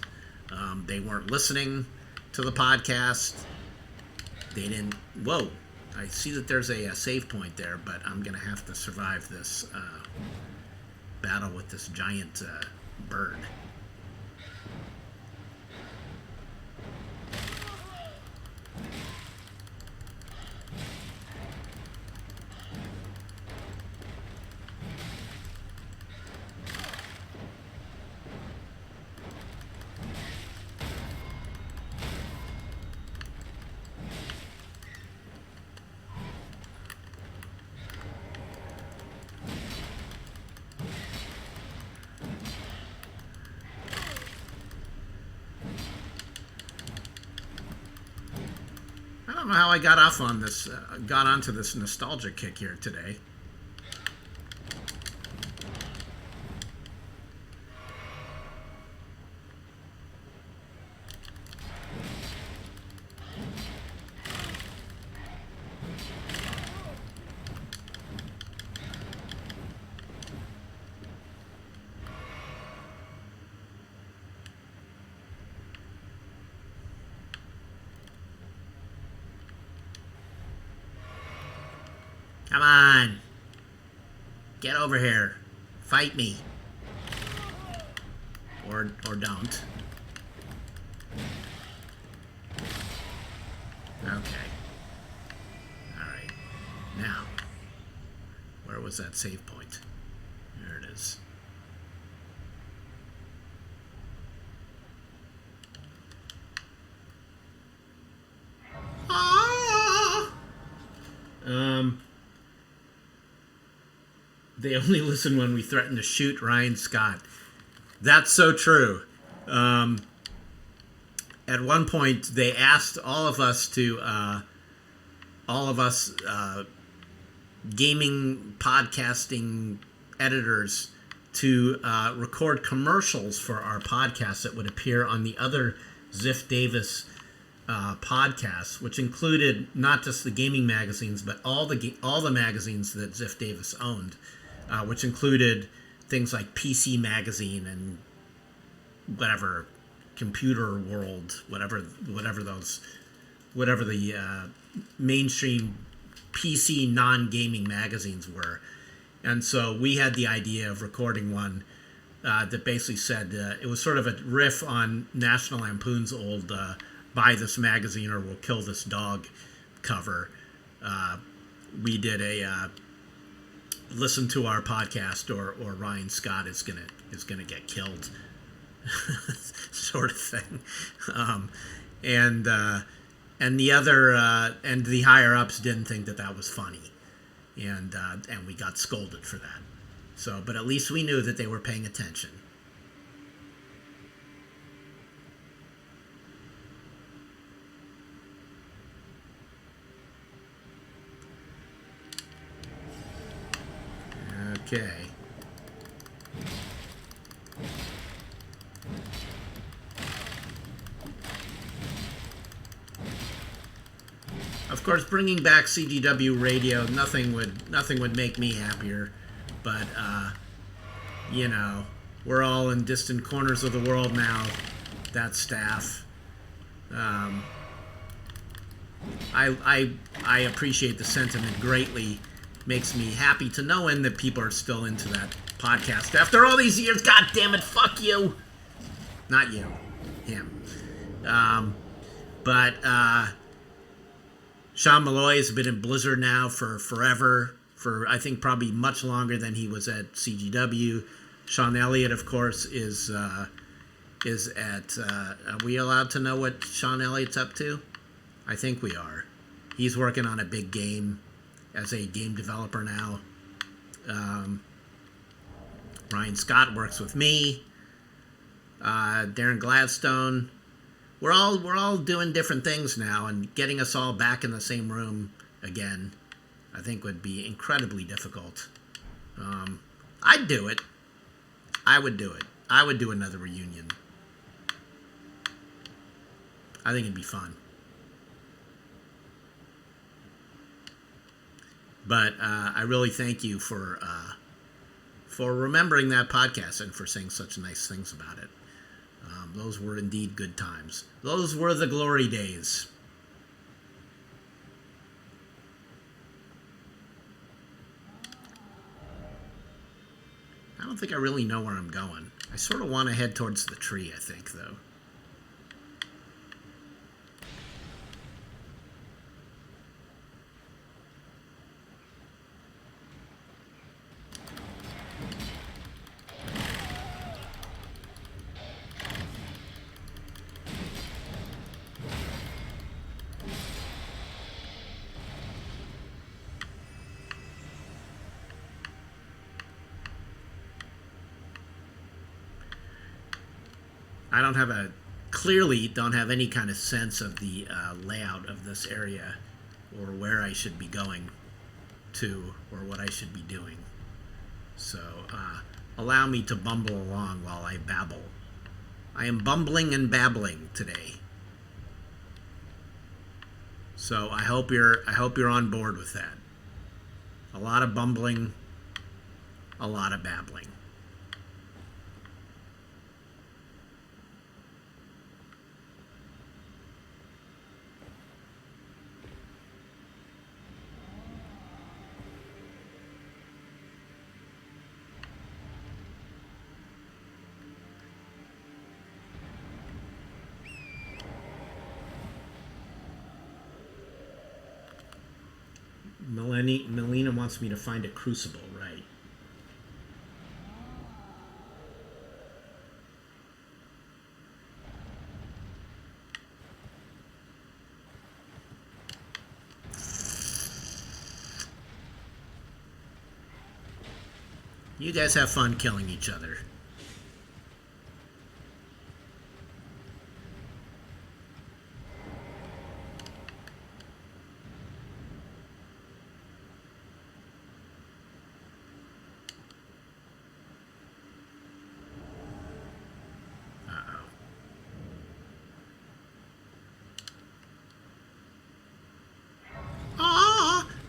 They weren't listening to the podcast. They didn't. Whoa, I see that there's a save point there, but I'm going to have to survive this battle with this giant bird. I don't know how I got onto this nostalgia kick here today. Come on. Get over here. Fight me. Or don't. Okay. Alright. Now, where was that save point? There it is. They only listen when we threaten to shoot Ryan Scott. That's so true. At one point, they asked all of us gaming podcasting editors to record commercials for our podcast that would appear on the other Ziff Davis podcasts, which included not just the gaming magazines, but all the magazines that Ziff Davis owned, which included things like PC Magazine and whatever, Computer World, whatever the mainstream PC non-gaming magazines were. And so we had the idea of recording one that basically said, it was sort of a riff on National Lampoon's old buy this magazine or we'll kill this dog cover. We did a listen to our podcast or Ryan Scott is gonna get killed sort of thing. And the other and the higher ups didn't think that was funny, and we got scolded for that. So, but at least we knew that they were paying attention. Okay. Of course, bringing back CGW radio, nothing would make me happier. But we're all in distant corners of the world now. That staff. I appreciate the sentiment greatly. Makes me happy to know that people are still into that podcast after all these years. God damn it! Fuck you. Not you. Him. But Sean Malloy has been in Blizzard now for forever, for I think probably much longer than he was at CGW. Sean Elliott, of course, is at. Are we allowed to know what Sean Elliott's up to? I think we are. He's working on a big game as a game developer now. Ryan Scott works with me. Darren Gladstone. We're all doing different things now, and getting us all back in the same room again, I think would be incredibly difficult. I'd do it. I would do it. I would do another reunion. I think it'd be fun. But I really thank you for remembering that podcast and for saying such nice things about it. Those were indeed good times. Those were the glory days. I don't think I really know where I'm going. I sort of want to head towards the tree, I think, though. I clearly don't have any kind of sense of the layout of this area or where I should be going to or what I should be doing. So allow me to bumble along while I babble. I am bumbling and babbling today. So I hope you're on board with that. A lot of bumbling, a lot of babbling. Melina wants me to find a crucible, right? You guys have fun killing each other.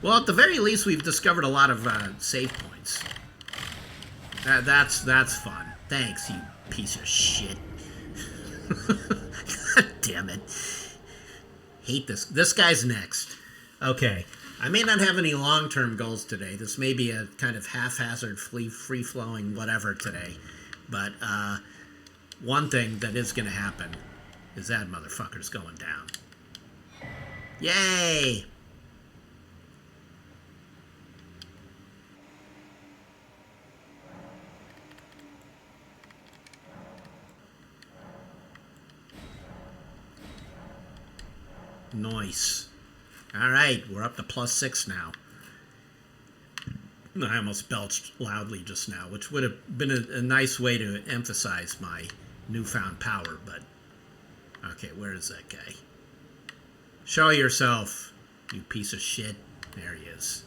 Well, at the very least, we've discovered a lot of save points. That's fun. Thanks, you piece of shit. God damn it. Hate this. This guy's next. Okay. I may not have any long-term goals today. This may be a kind of haphazard, free-flowing whatever today. But one thing that is going to happen is that motherfucker's going down. Yay! Nice. Alright, we're up to +6 now. I almost belched loudly just now, which would have been a nice way to emphasize my newfound power, but... Okay, where is that guy? Show yourself, you piece of shit. There he is.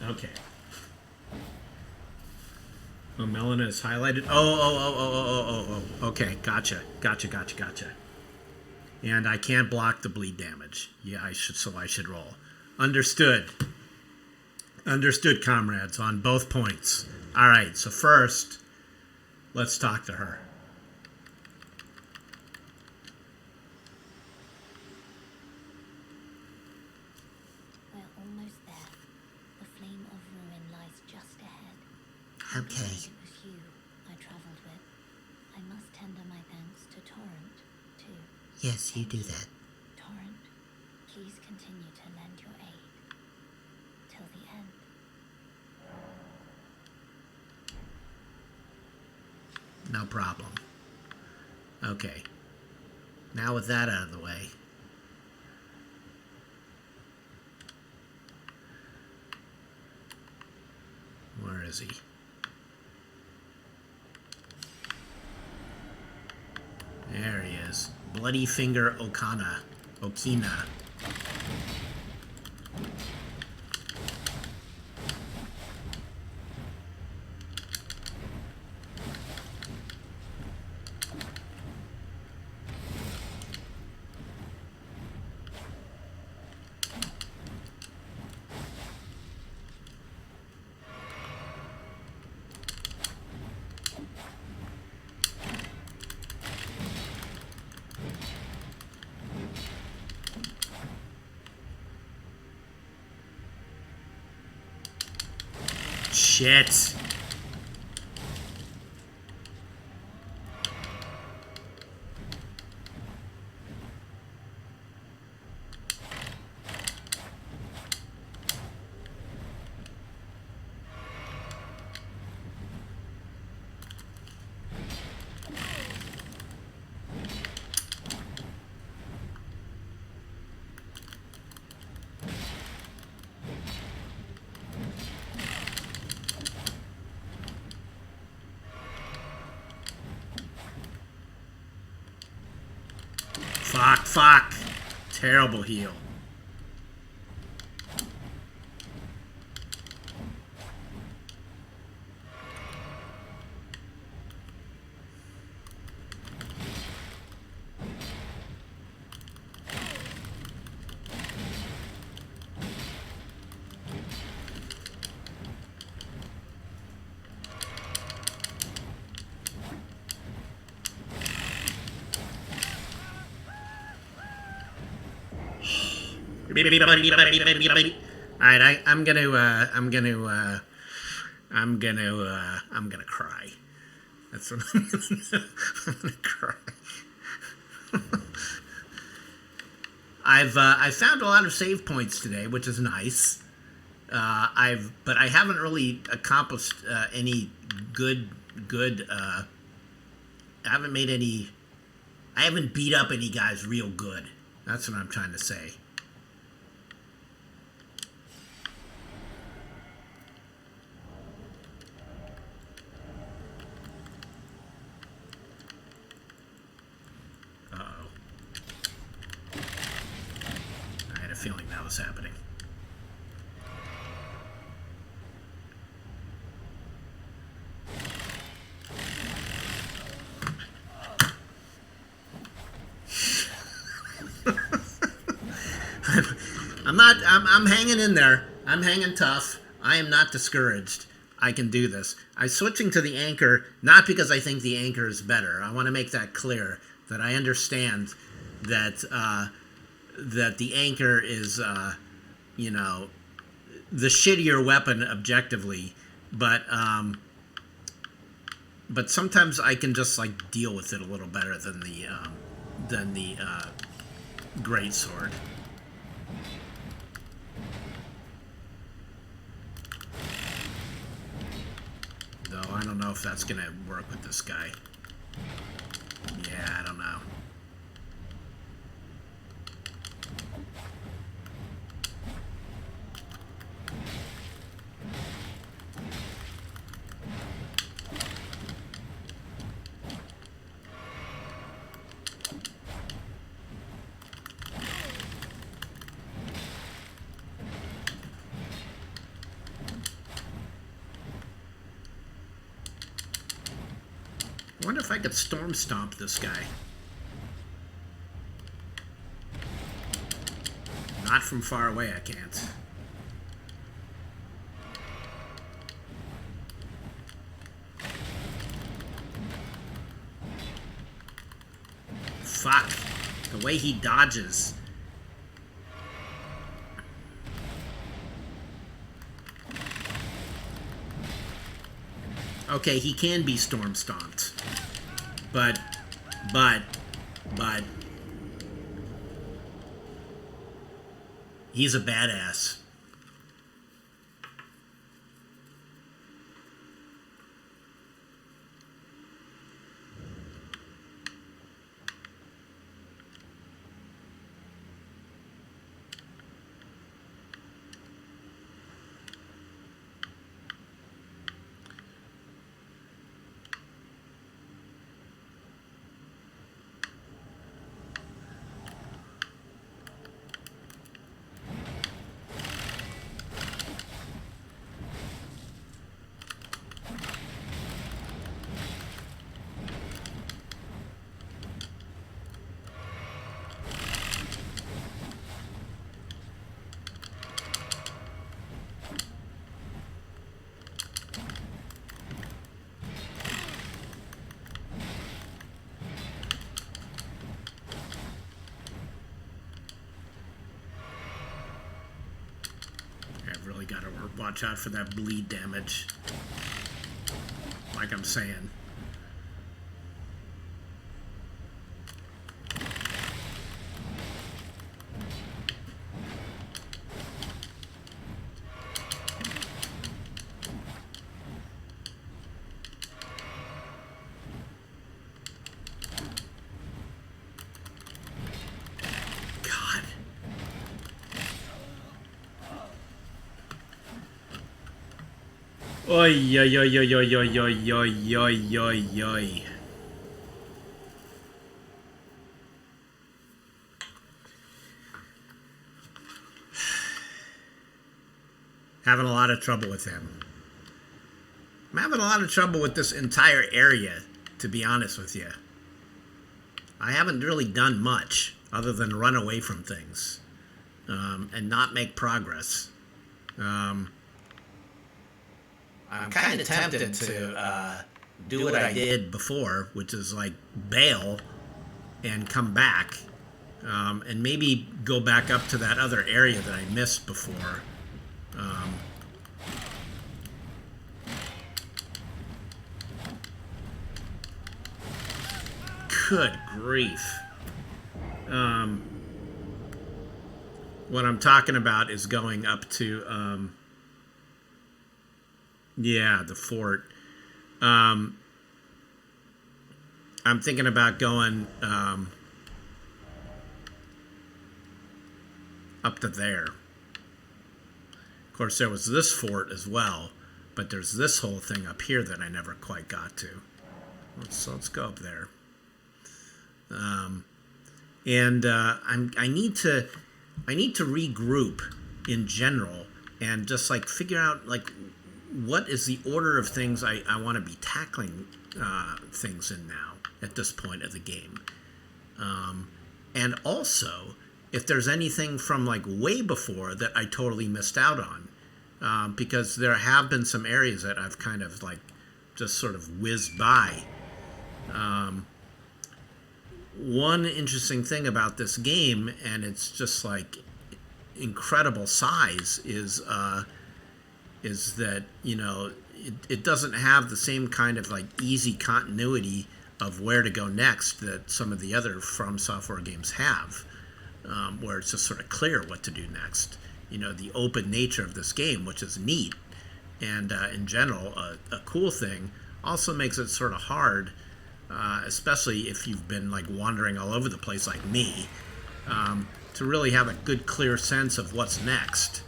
Okay. Oh, Melina is highlighted. Oh. Okay, gotcha. And I can't block the bleed damage. Yeah, I should roll. Understood. Understood, comrades, on both points. All right, so first, let's talk to her. Okay. It was you I travelled with. I must tender my thanks to Torrent, too. Yes, you do that. Torrent, please continue to lend your aid. Till the end. No problem. Okay. Now with that out of the way. Where is he? There he is. Bloody Finger Okina. Shit. Fuck. Terrible heal. Alright, I'm gonna cry. That's what I'm gonna cry. I found a lot of save points today, which is nice. But I haven't really accomplished any good. I haven't beat up any guys real good. That's what I'm trying to say. was happening. I'm hanging in there. I'm hanging tough. I am not discouraged. I can do this. I'm switching to the anchor, not because I think the anchor is better. I want to make that clear, that I understand that that the anchor is, you know, the shittier weapon objectively, but sometimes I can just like deal with it a little better than the great sword. Though I don't know if that's gonna work with this guy. Yeah, I don't know. I wonder if I could storm stomp this guy. Not from far away, I can't. Fuck. The way he dodges. Okay, he can be storm stomped. But he's a badass. Really gotta watch out for that bleed damage. Like I'm saying. Oi, oi, oi, oi, oi, oi, oi, oi, oi, oi, oi. Having a lot of trouble with him. I'm having a lot of trouble with this entire area, to be honest with you. I haven't really done much other than run away from things and not make progress. I'm kind of tempted to do what I did before, which is like bail and come back and maybe go back up to that other area that I missed before. Good grief. What I'm talking about is going up to yeah, the fort. I'm thinking about going up to there. Of course, there was this fort as well, but there's this whole thing up here that I never quite got to. Let's go up there. I need to. I need to regroup in general and just like figure out like what is the order of things I want to be tackling things in now at this point of the game. And also, if there's anything from like way before that I totally missed out on, because there have been some areas that I've kind of like just sort of whizzed by. One interesting thing about this game, and it's just like incredible size, is that it doesn't have the same kind of like easy continuity of where to go next that some of the other From Software games have, where it's just sort of clear what to do next. The open nature of this game, which is neat, and in general a cool thing, also makes it sort of hard, especially if you've been like wandering all over the place like me, to really have a good clear sense of what's next.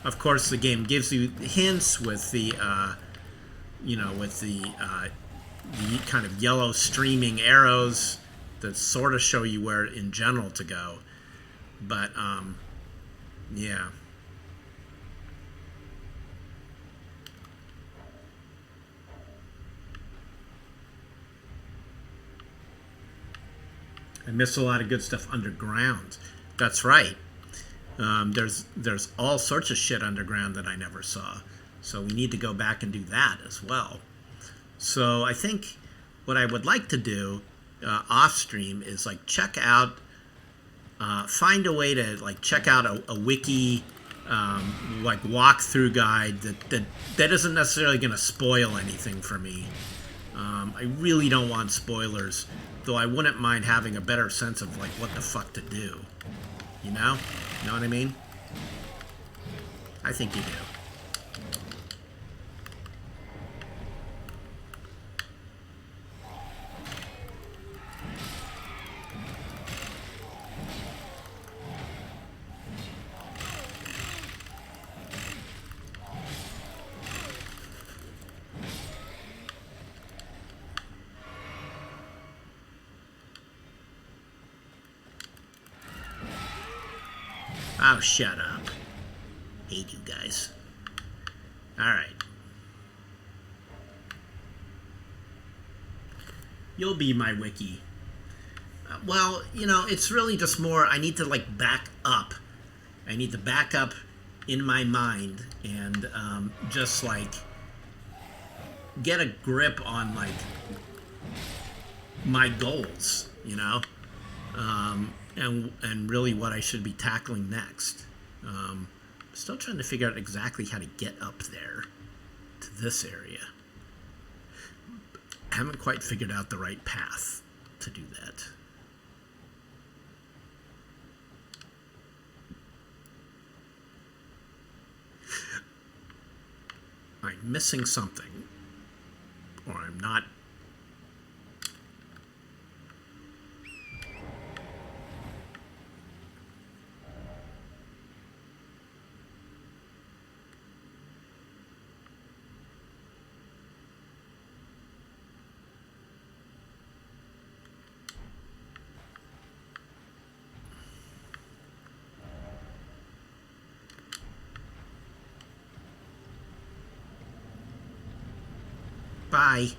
Of course, the game gives you hints with the kind of yellow streaming arrows that sort of show you where in general to go. But yeah. I missed a lot of good stuff underground. That's right. There's all sorts of shit underground that I never saw. So we need to go back and do that as well. So I think what I would like to do off stream is like check out, find a way to like check out a wiki, like walkthrough guide that isn't necessarily going to spoil anything for me. I really don't want spoilers, though I wouldn't mind having a better sense of like what the fuck to do. You know what I mean? I think you do. Oh, shut up. Hate you guys. Alright. You'll be my wiki. Well, it's really just more, I need to, like, back up. I need to back up in my mind and just, like, get a grip on, like, my goals, and really what I should be tackling next. Still trying to figure out exactly how to get up there to this area. I haven't quite figured out the right path to do that. I'm missing something, or I'm not. Bye.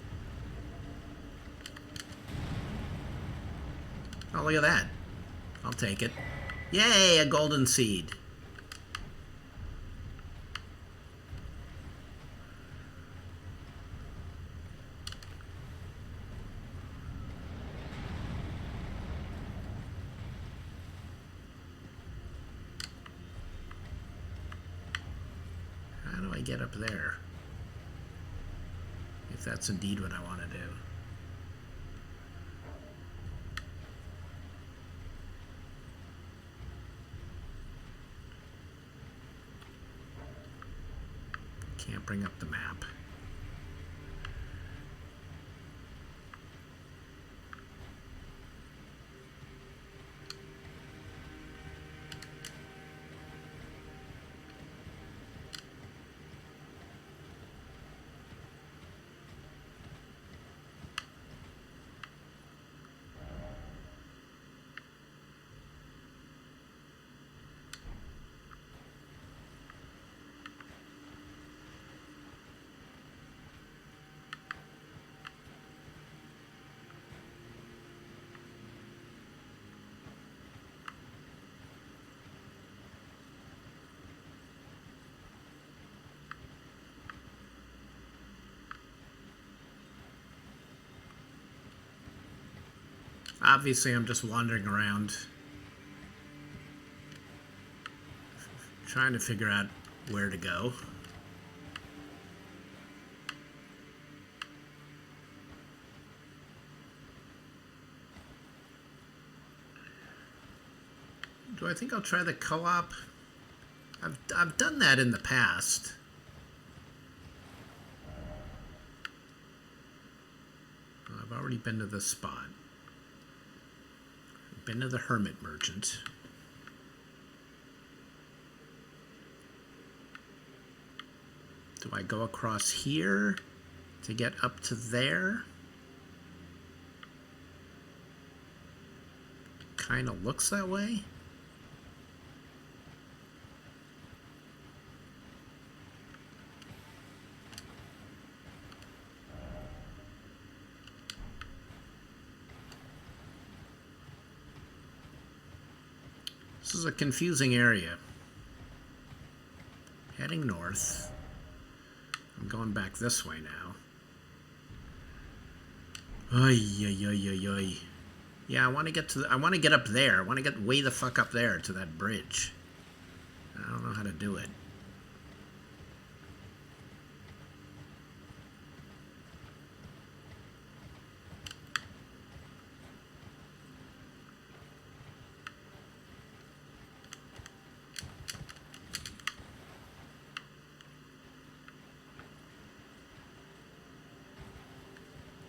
Oh, look at that. I'll take it. Yay, a golden seed. How do I get up there? If that's indeed what I want to do. Can't bring up the map. Obviously, I'm just wandering around, trying to figure out where to go. Do I think I'll try the co-op? I've done that in the past. I've already been to this spot. I've been to the Hermit Merchant. Do I go across here to get up to there? Kind of looks that way. This is a confusing area. Heading north. I'm going back this way now. Ay, ay, ay, ay, ay. Yeah, I want to get to. I want to get up there. I want to get way the fuck up there to that bridge. I don't know how to do it.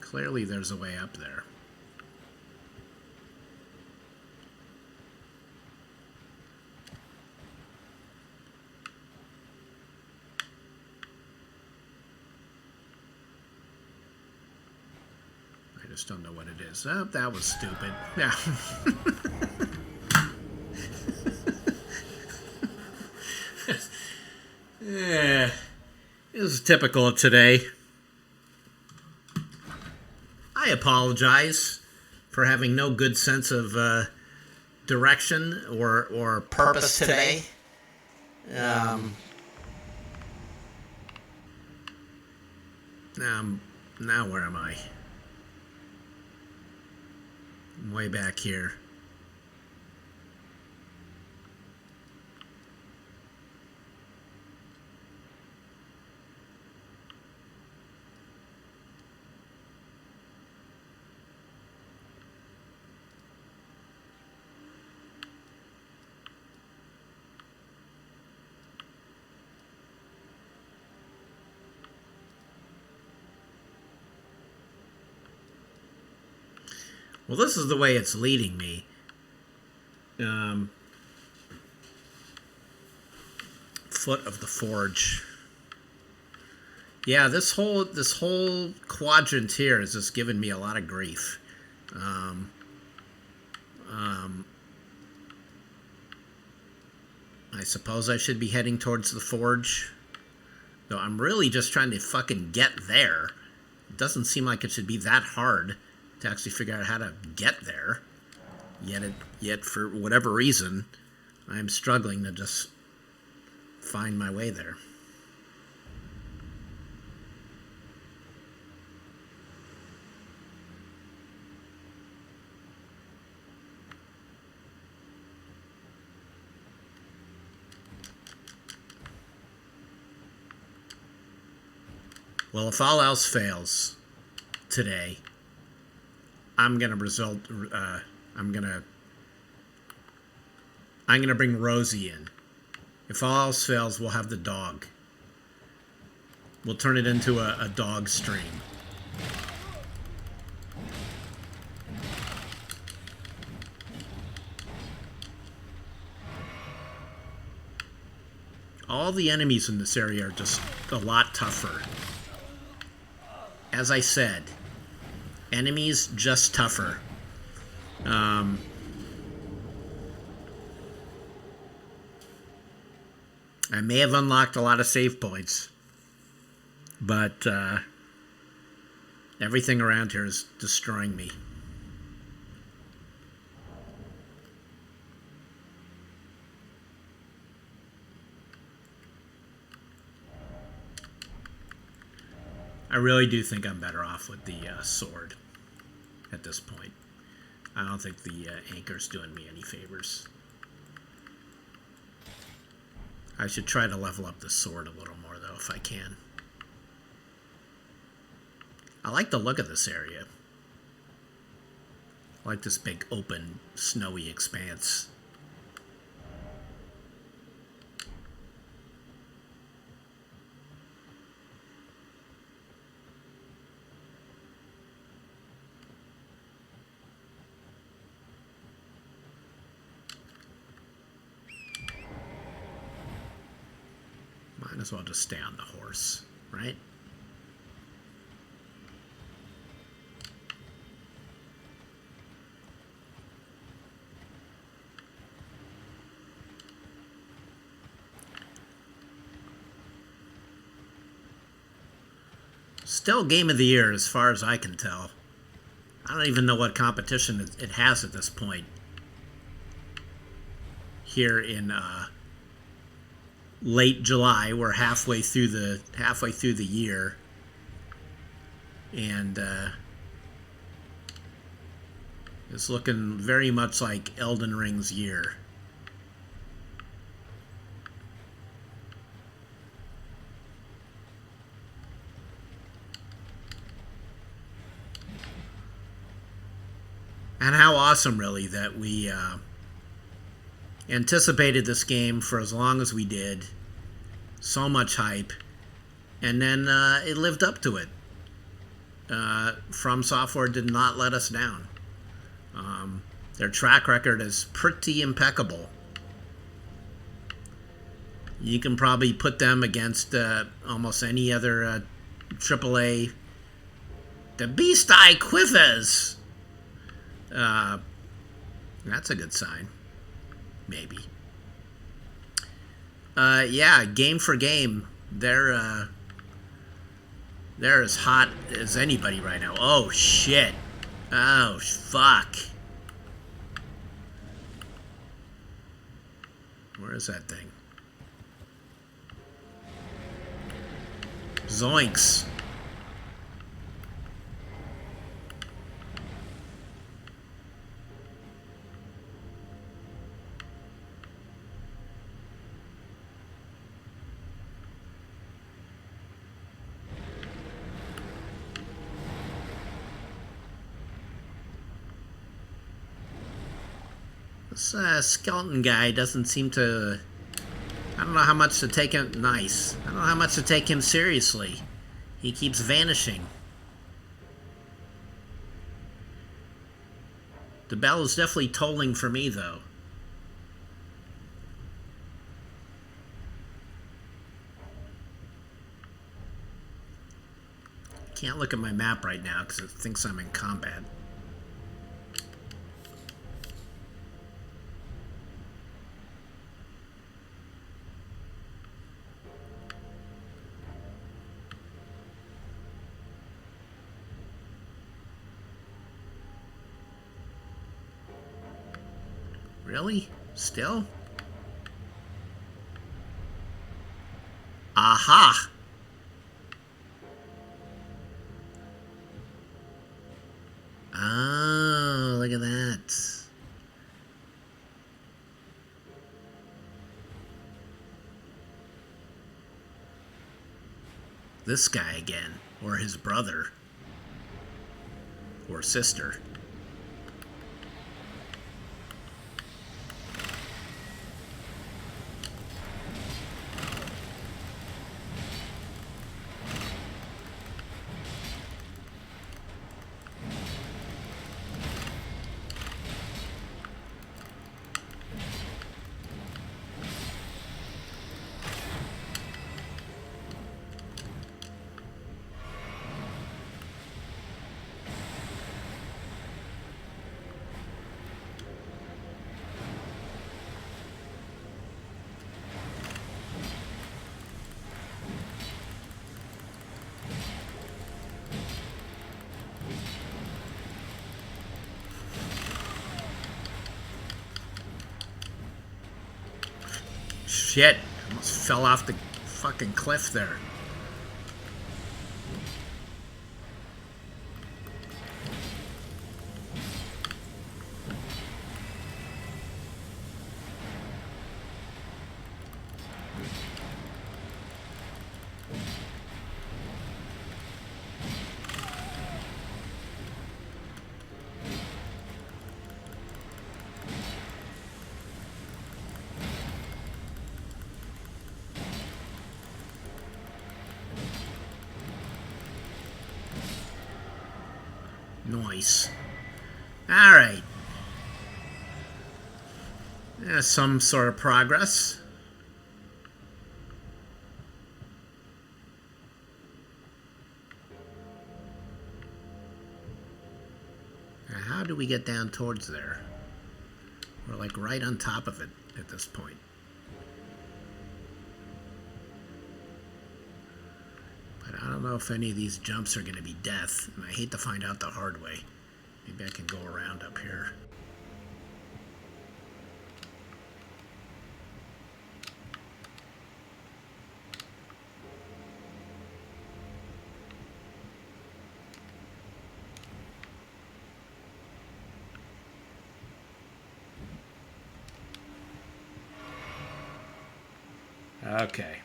Clearly, there's a way up there. I just don't know what it is. Oh, that was stupid. Yeah. Yeah. It was typical of today. I apologize for having no good sense of direction or purpose today. Now where am I? I'm way back here. Well, this is the way it's leading me. Foot of the Forge. Yeah, this whole quadrant here has just given me a lot of grief. I suppose I should be heading towards the Forge. Though I'm really just trying to fucking get there. It doesn't seem like it should be that hard to actually figure out how to get there. Yet for whatever reason, I'm struggling to just find my way there. Well, if all else fails today, I'm gonna bring Rosie in. If all else fails, we'll have the dog. We'll turn it into a dog stream. All the enemies in this area are just a lot tougher. As I said, enemies just tougher. I may have unlocked a lot of save points, but everything around here is destroying me. I really do think I'm better off with the sword at this point. I don't think the anchor's doing me any favors. I should try to level up the sword a little more, though, if I can. I like the look of this area. I like this big, open, snowy expanse. Might as well just stay on the horse, right? Still game of the year as far as I can tell. I don't even know what competition it has at this point. Here in late July, we're halfway through the year, and it's looking very much like Elden Ring's year. And how awesome, really, that we anticipated this game for as long as we did. So much hype. And then it lived up to it. From Software did not let us down. Their track record is pretty impeccable. You can probably put them against almost any other AAA. The Beast Eye Quivers! That's a good sign. Maybe. Yeah, game for game, they're as hot as anybody right now. Oh, shit. Oh, fuck. Where is that thing? Zoinks. This skeleton guy doesn't seem to... I don't know how much to take him... Nice. I don't know how much to take him seriously. He keeps vanishing. The bell is definitely tolling for me, though. Can't look at my map right now because it thinks I'm in combat. Really? Still? Aha! Oh, look at that. This guy again, or his brother, or sister. Shit, almost fell off the fucking cliff there. Nice. Alright. There's some sort of progress. Now, how do we get down towards there? We're like right on top of it at this point. But I don't know if any of these jumps are going to be death, and I hate to find out the hard way. Maybe I can go around up here. Okay.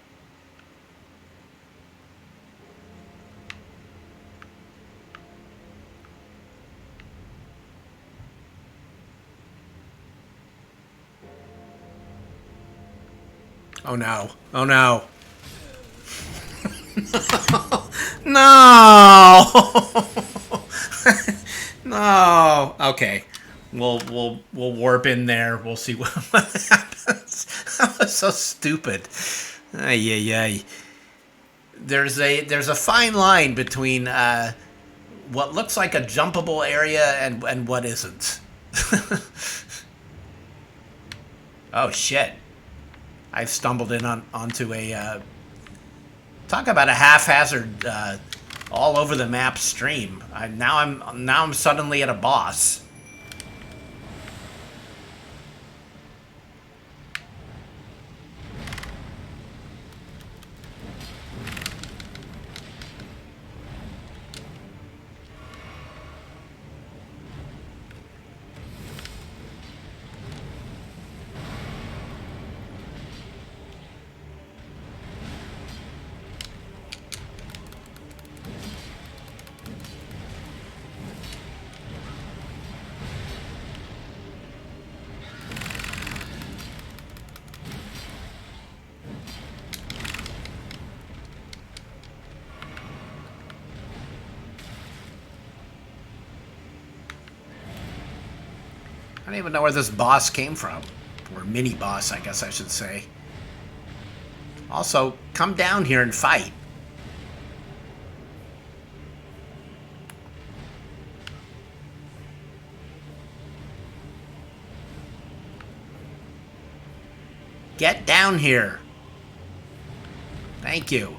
Oh no. Oh no. No. No. Okay. We'll warp in there. We'll see what happens. That was so stupid. Ay ay ay. There's a fine line between what looks like a jumpable area and what isn't. Oh shit. I've stumbled in onto a talk about a haphazard all over the map stream. Now I'm suddenly at a boss. I don't even know where this boss came from. Or mini boss, I guess I should say. Also, come down here and fight. Get down here. Thank you.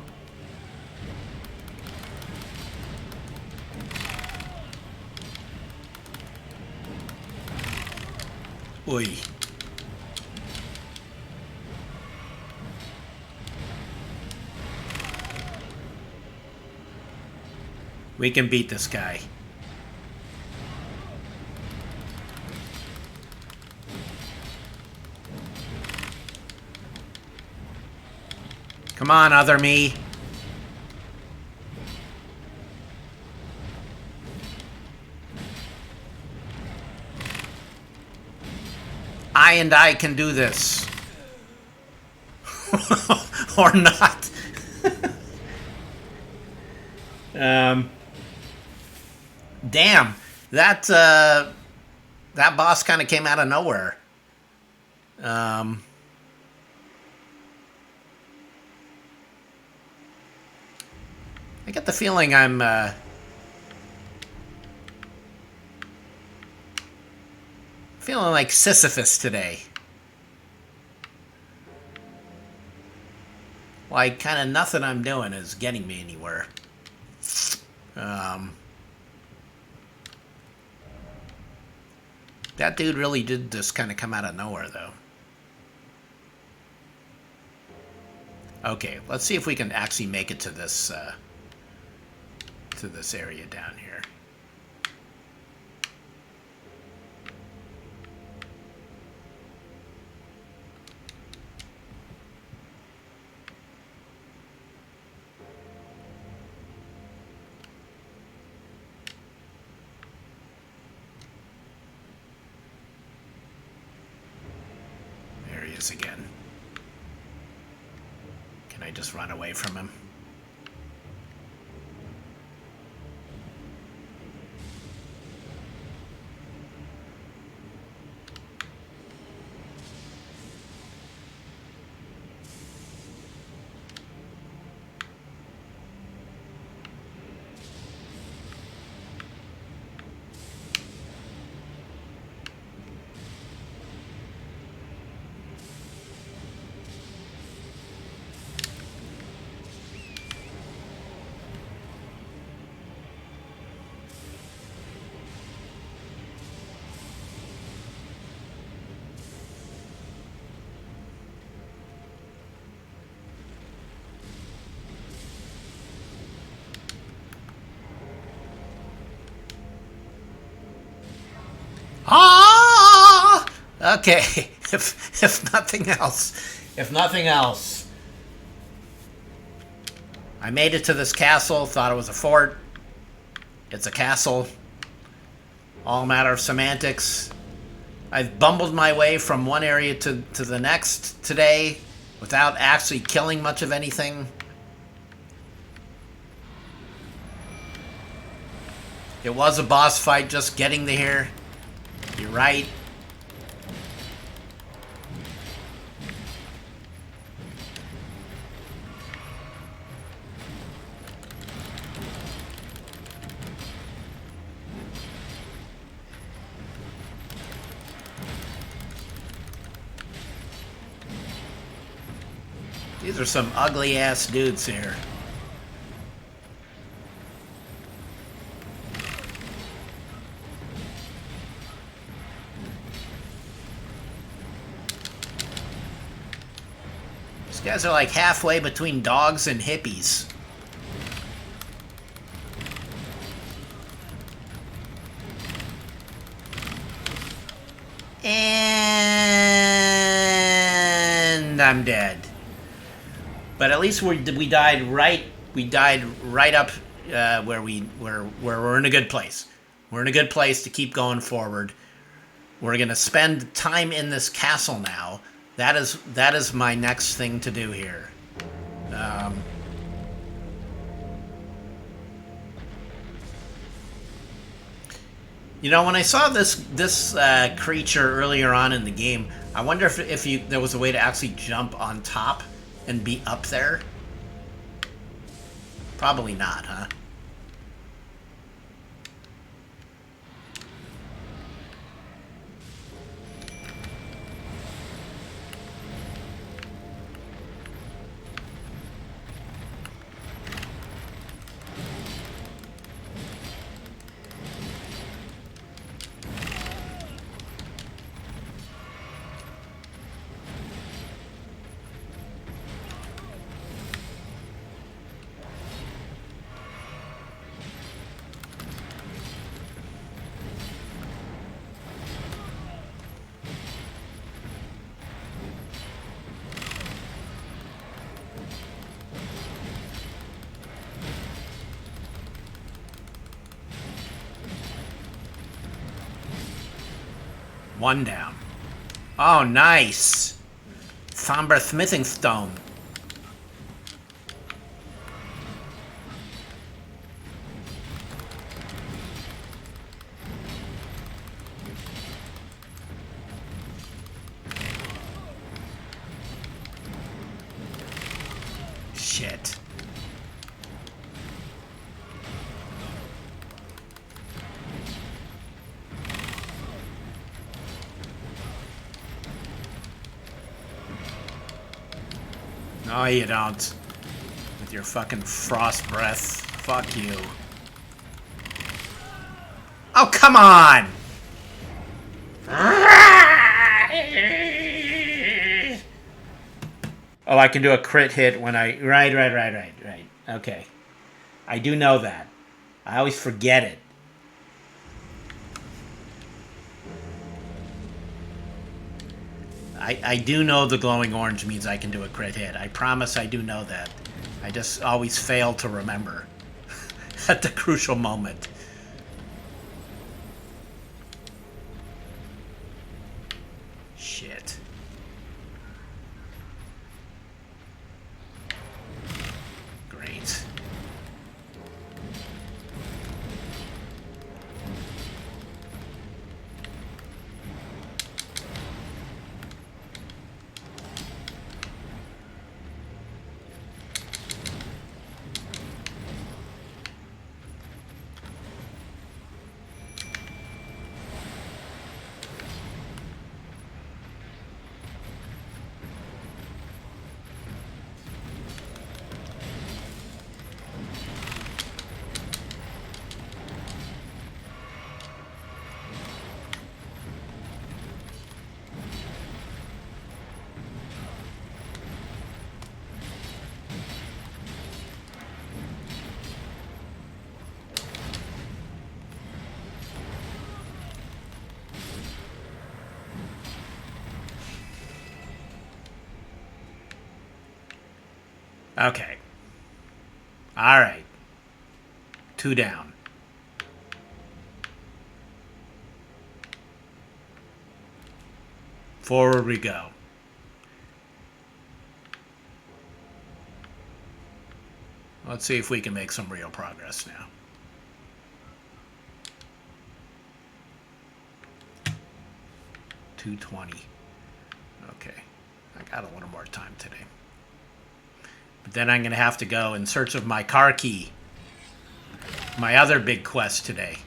Oy. We can beat this guy. Come on, other me. I can do this. Or not. Damn. That boss kind of came out of nowhere. I get the feeling I'm feeling like Sisyphus today. Like, kind of nothing I'm doing is getting me anywhere. That dude really did just kind of come out of nowhere, though. Okay, let's see if we can actually make it to this area down here. There he is again. Can I just run away from him? Ah! Okay, if nothing else, I made it to this castle. Thought it was a fort. It's a castle. All a matter of semantics. I've bumbled my way from one area to the next today without actually killing much of anything. It was a boss fight just getting here. You're right. These are some ugly ass dudes here. These guys are like halfway between dogs and hippies. And I'm dead. But at least we died right. We died right up where we're in a good place. We're in a good place to keep going forward. We're gonna spend time in this castle now. That is my next thing to do here. You know, when I saw this creature earlier on in the game, I wonder if there was a way to actually jump on top and be up there. Probably not, huh? One down. Oh, nice. Somber smithing stone. Shit. No, you don't. With your fucking frost breath. Fuck you. Oh, come on! Oh, I can do a crit hit when I... Right. Okay. I do know that. I always forget it. I do know the glowing orange means I can do a crit hit. I promise I do know that. I just always fail to remember at the crucial moment. Shit. Great. Okay. All right. 2 down. Forward we go. Let's see if we can make some real progress now. $220. Okay. I got a little more time today. But then I'm going to have to go in search of my car key. My other big quest today.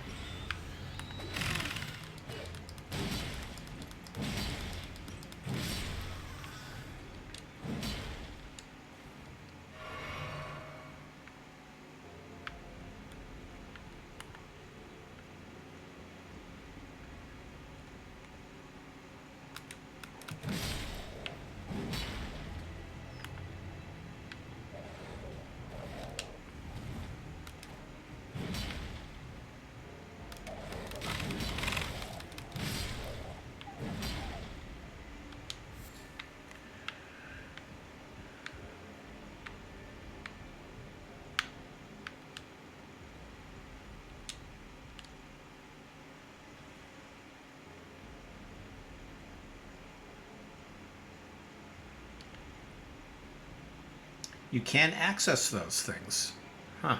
You can't access those things. Huh.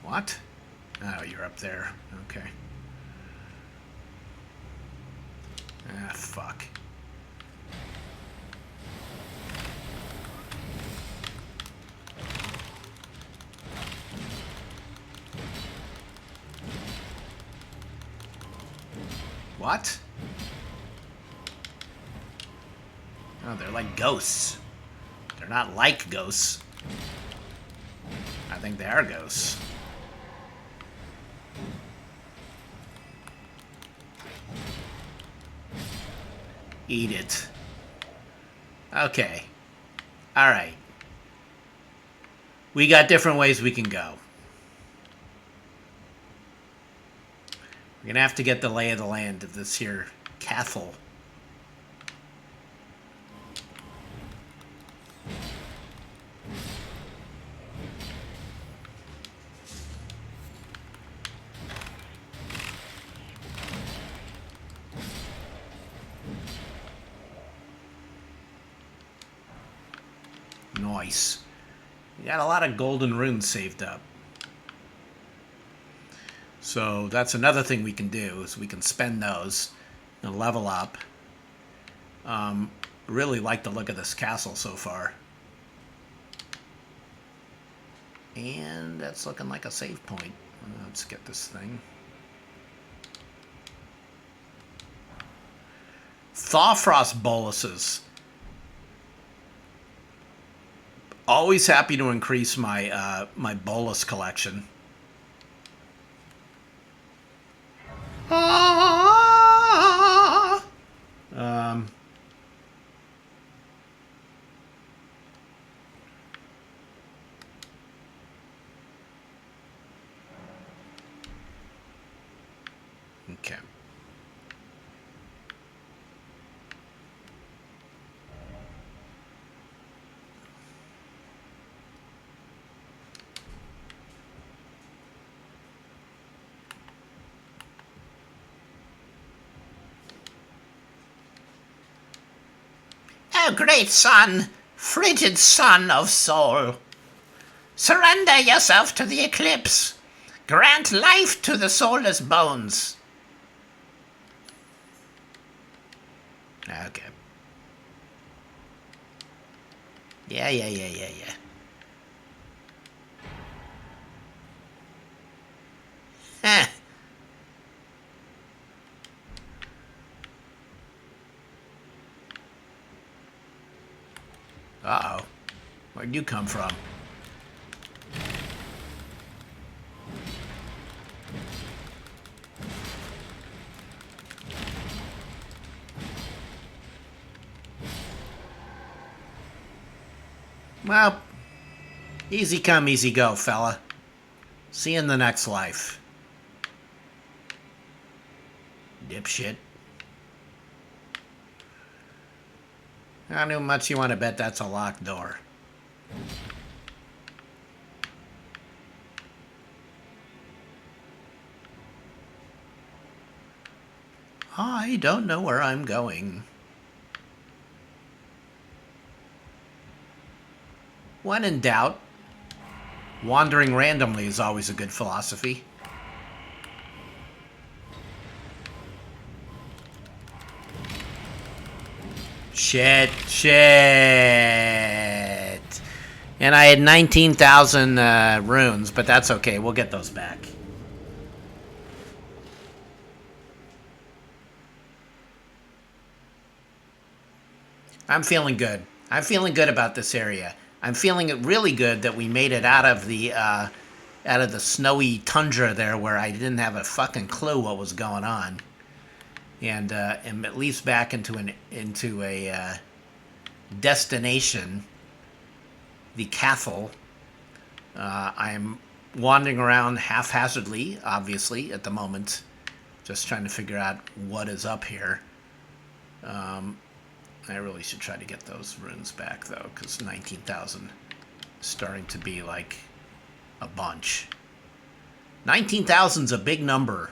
What? Oh, you're up there. Okay. Ah, fuck. What? Oh, they're like ghosts. They're not like ghosts. I think they are ghosts. Eat it. Okay. Alright. We got different ways we can go. We're gonna have to get the lay of the land of this here castle. Nice. We got a lot of golden runes saved up. So that's another thing we can do, is we can spend those and level up. Really like the look of this castle so far. And that's looking like a save point. Let's get this thing. Thawfrost boluses. Always happy to increase my my bolus collection. Okay. O great sun, frigid sun of soul, surrender yourself to the eclipse. Grant life to the soulless bones. Okay. Yeah. Huh. Uh-oh. Where'd you come from? Well, easy come, easy go, fella. See you in the next life. Dipshit. How much you want to bet that's a locked door? I don't know where I'm going. When in doubt, wandering randomly is always a good philosophy. Shit. And I had 19,000 runes, but that's okay. We'll get those back. I'm feeling good. I'm feeling good about this area. I'm feeling really good that we made it out of the snowy tundra there, where I didn't have a fucking clue what was going on, and am at least back into a destination, the Cathel. I'm wandering around haphazardly, obviously, at the moment, just trying to figure out what is up here. I really should try to get those runes back, though, because 19,000 is starting to be like a bunch. 19,000's a big number.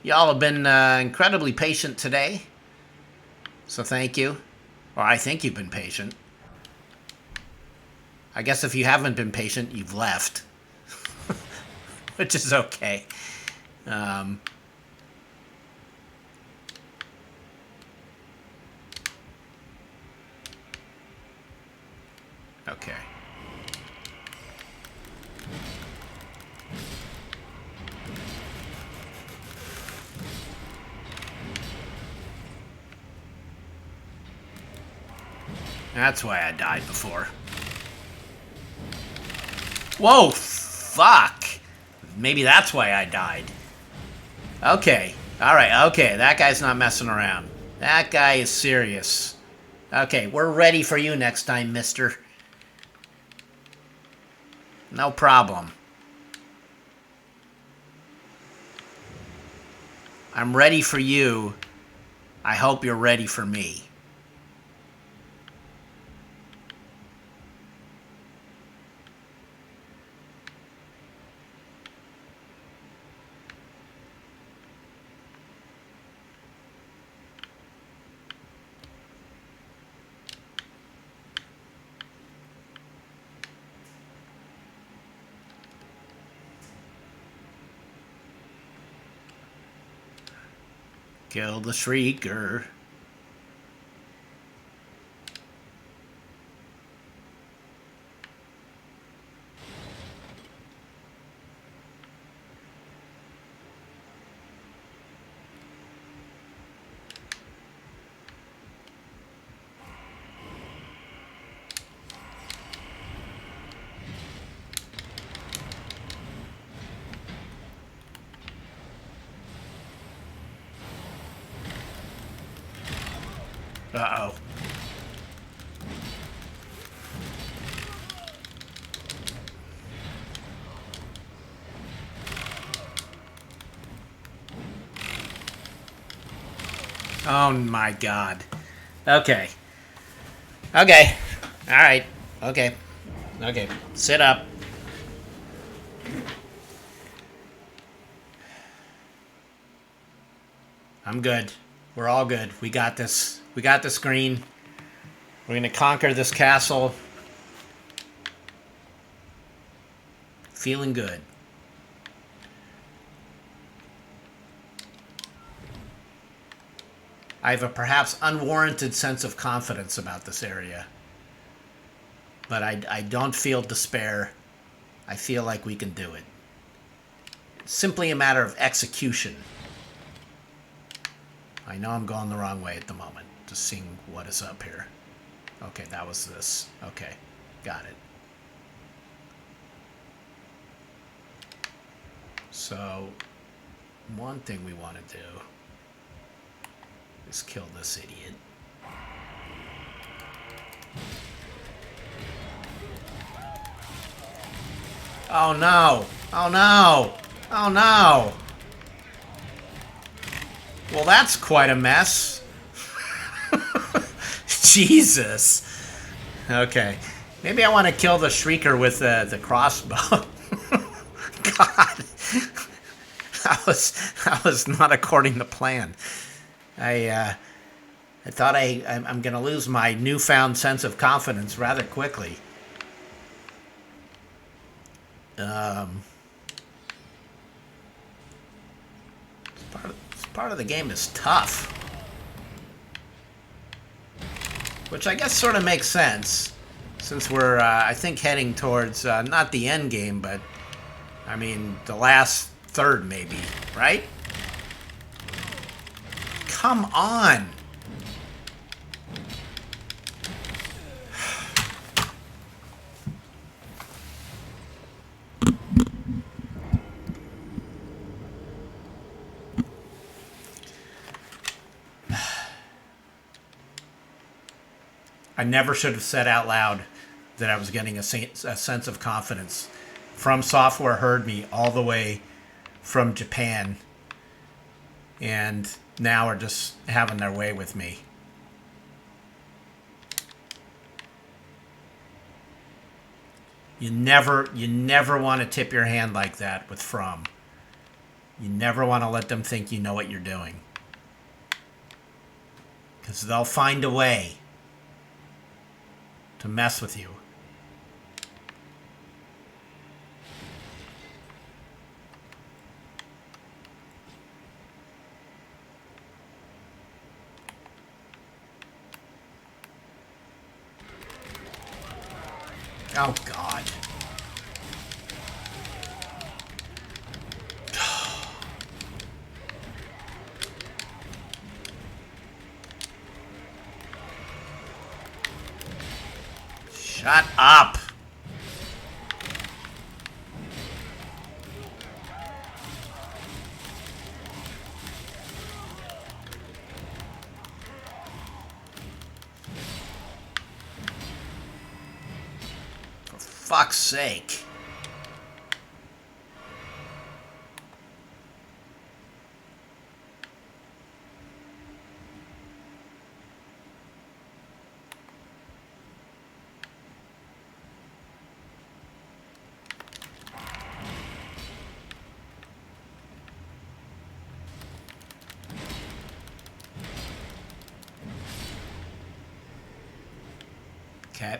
Y'all have been incredibly patient today, so thank you. Or I think you've been patient. I guess if you haven't been patient, you've left. Which is okay. Okay. That's why I died before. Whoa, fuck. Maybe that's why I died. Okay. Alright, okay. That guy's not messing around. That guy is serious. Okay, we're ready for you next time, mister. No problem. I'm ready for you. I hope you're ready for me. Kill the Shrieker. Uh-oh. Oh my god. Okay. Okay. Alright. Okay. Okay. Sit up. I'm good. We're all good. We got this. We got the screen. We're gonna conquer this castle. Feeling good. I have a perhaps unwarranted sense of confidence about this area. But I don't feel despair. I feel like we can do it. simply a matter of execution. I know I'm going the wrong way at the moment. Just seeing what is up here. Okay, that was this. Okay, got it. So, one thing we want to do is kill this idiot. Oh no! Oh no! Oh no! Well, that's quite a mess. Jesus. Okay. Maybe I want to kill the Shrieker with the crossbow. God. That was not according to plan. I thought I'm going to lose my newfound sense of confidence rather quickly. This part of the game is tough. Which I guess sort of makes sense. Since we're, I think, heading towards, not the end game, but, I mean, the last third, maybe. Right? Come on! I never should have said out loud that I was getting a sense of confidence. From Software heard me all the way from Japan, and now are just having their way with me. You never want to tip your hand like that with From. You never want to let them think you know what you're doing. Because they'll find a way to mess with you. Oh, God. Shut up. For fuck's sake. Okay.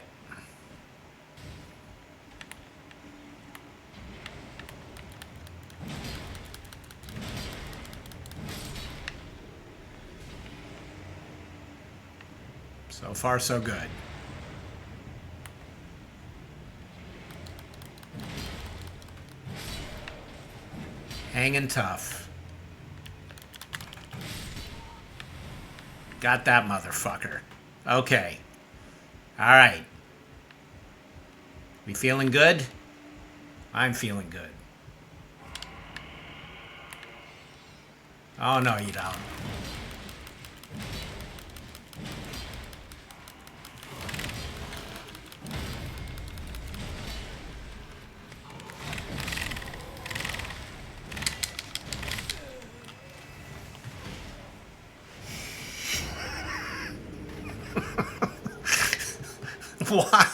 So far, so good. Hanging tough. Got that motherfucker. Okay. Alright. We feeling good? I'm feeling good. Oh, no, you don't. Why?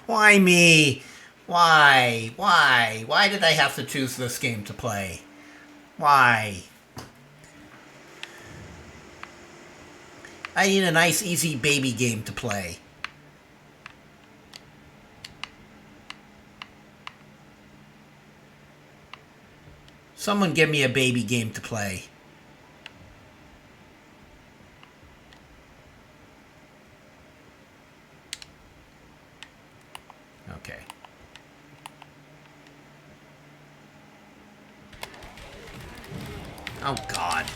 Why me? Why? Why? Why did I have to choose this game to play? Why? I need a nice, easy baby game to play. Someone give me a baby game to play. Okay. Oh, God.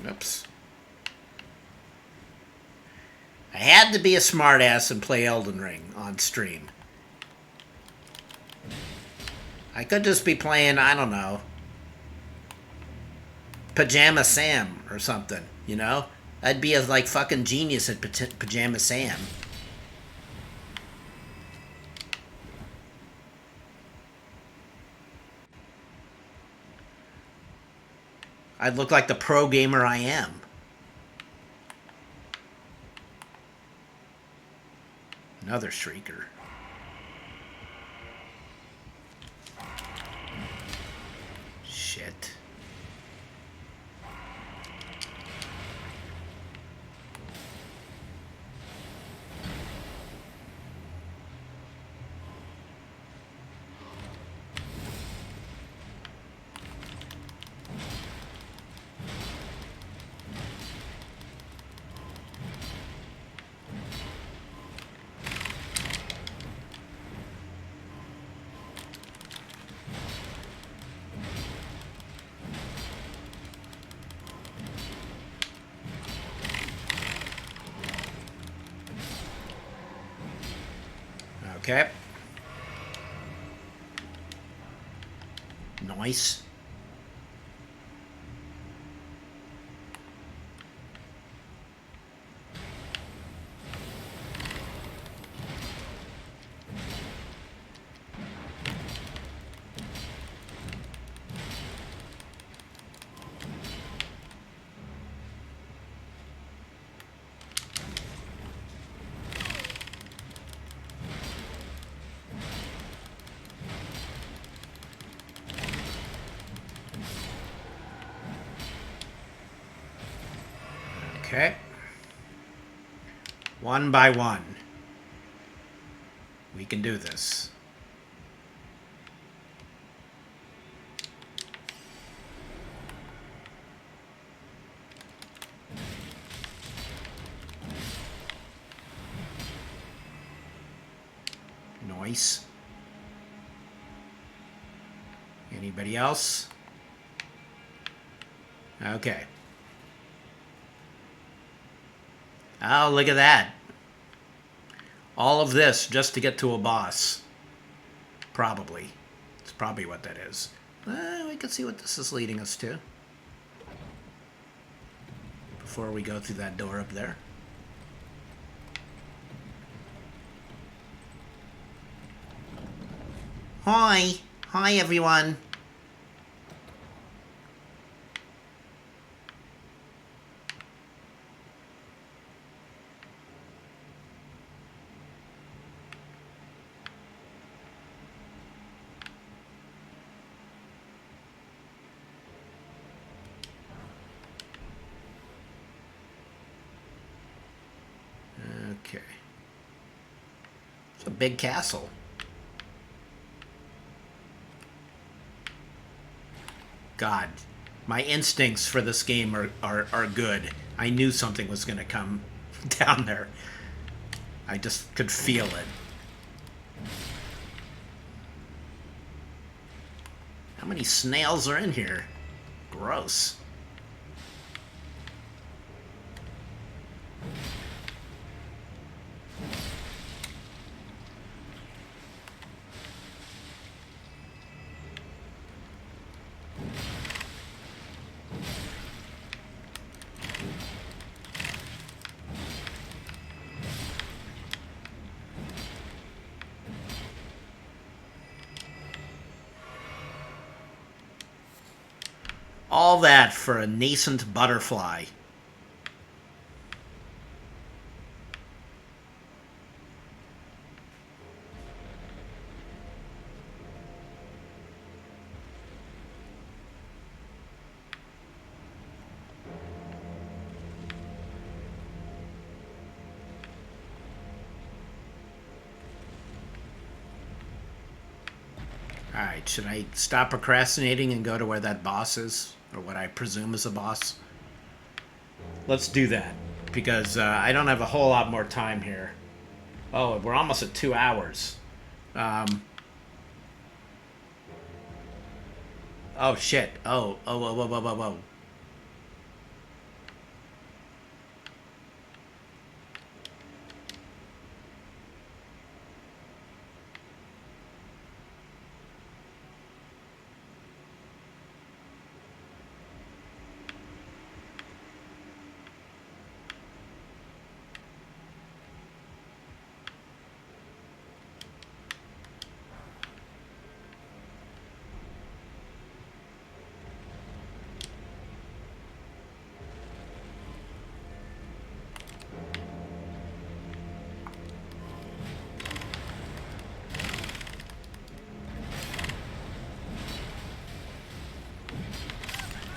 Oops. I had to be a smartass and play Elden Ring on stream. I could just be playing, I don't know, Pajama Sam or something, you know? I'd be a, like, fucking genius at Pajama Sam. I'd look like the pro gamer I am. Another shrieker. Shit. Okay. Nice. Okay. One by one. We can do this. Nice. Anybody else? Okay. Oh, look at that. All of this just to get to a boss. Probably. It's probably what that is. We can see what this is leading us to. Before we go through that door up there. Hi. Hi, everyone. Okay. It's a big castle. God, my instincts for this game are good. I knew something was going to come down there. I just could feel it. How many snails are in here? Gross. All that for a nascent butterfly. Alright, should I stop procrastinating and go to where that boss is? Or what I presume is a boss? Let's do that. Because I don't have a whole lot more time here. Oh, we're almost at 2 hours. Oh, shit. Oh, whoa, whoa, whoa, whoa, whoa.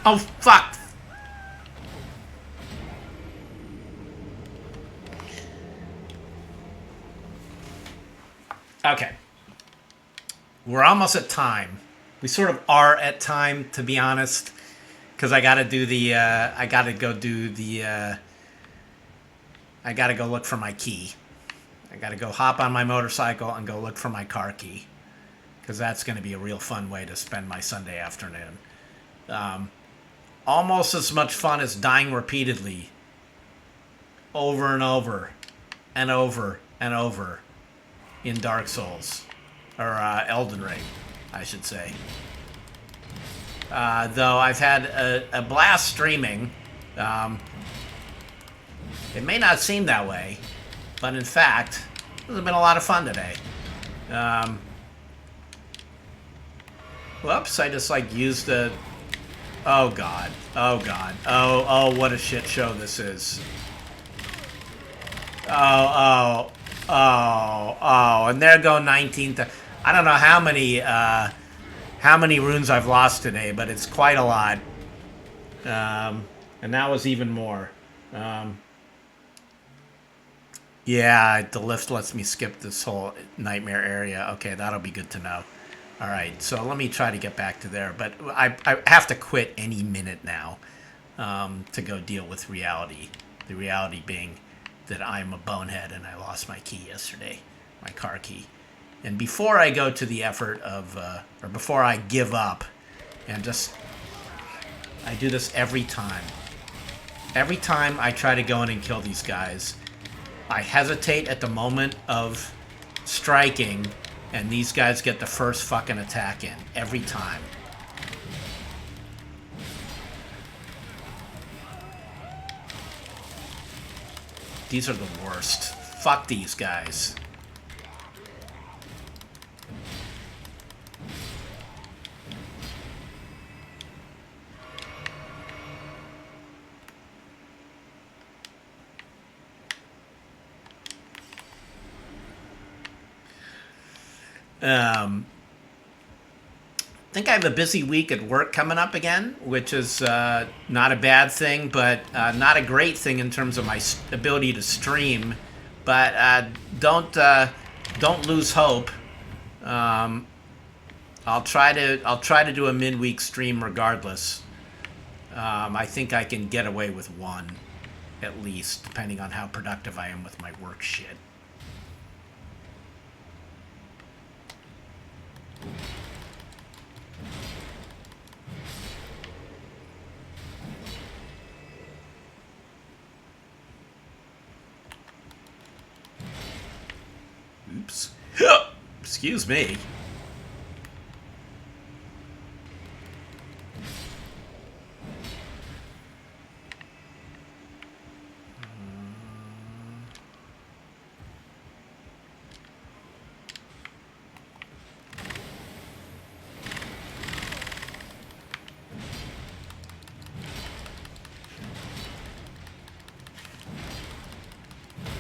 Oh, fuck! Okay. We're almost at time. We sort of are at time, to be honest. Because I gotta do the, I gotta go look for my key. I gotta go hop on my motorcycle and go look for my car key. Because that's gonna be a real fun way to spend my Sunday afternoon. Almost as much fun as dying repeatedly. Over and over. And over and over. In Dark Souls. Or Elden Ring, I should say. Though I've had a blast streaming. It may not seem that way, but in fact, this has been a lot of fun today. Whoops, I just used the... Oh god. Oh god. Oh, what a shit show this is. Oh, and there go 19th. I don't know how many runes I've lost today, but it's quite a lot. And that was even more. Yeah, the lift lets me skip this whole nightmare area. Okay, that'll be good to know. Alright, so let me try to get back to there. But I have to quit any minute now to go deal with reality. The reality being that I'm a bonehead and I lost my key yesterday. My car key. And before I go to the effort of... or before I give up and just... I do this every time. Every time I try to go in and kill these guys, I hesitate at the moment of striking, and these guys get the first fucking attack in. Every time. These are the worst. Fuck these guys. I think I have a busy week at work coming up again, which is not a bad thing, but not a great thing in terms of my ability to stream. But don't lose hope. I'll try to do a midweek stream regardless. I think I can get away with one, at least, depending on how productive I am with my work shit. Oops. Excuse me.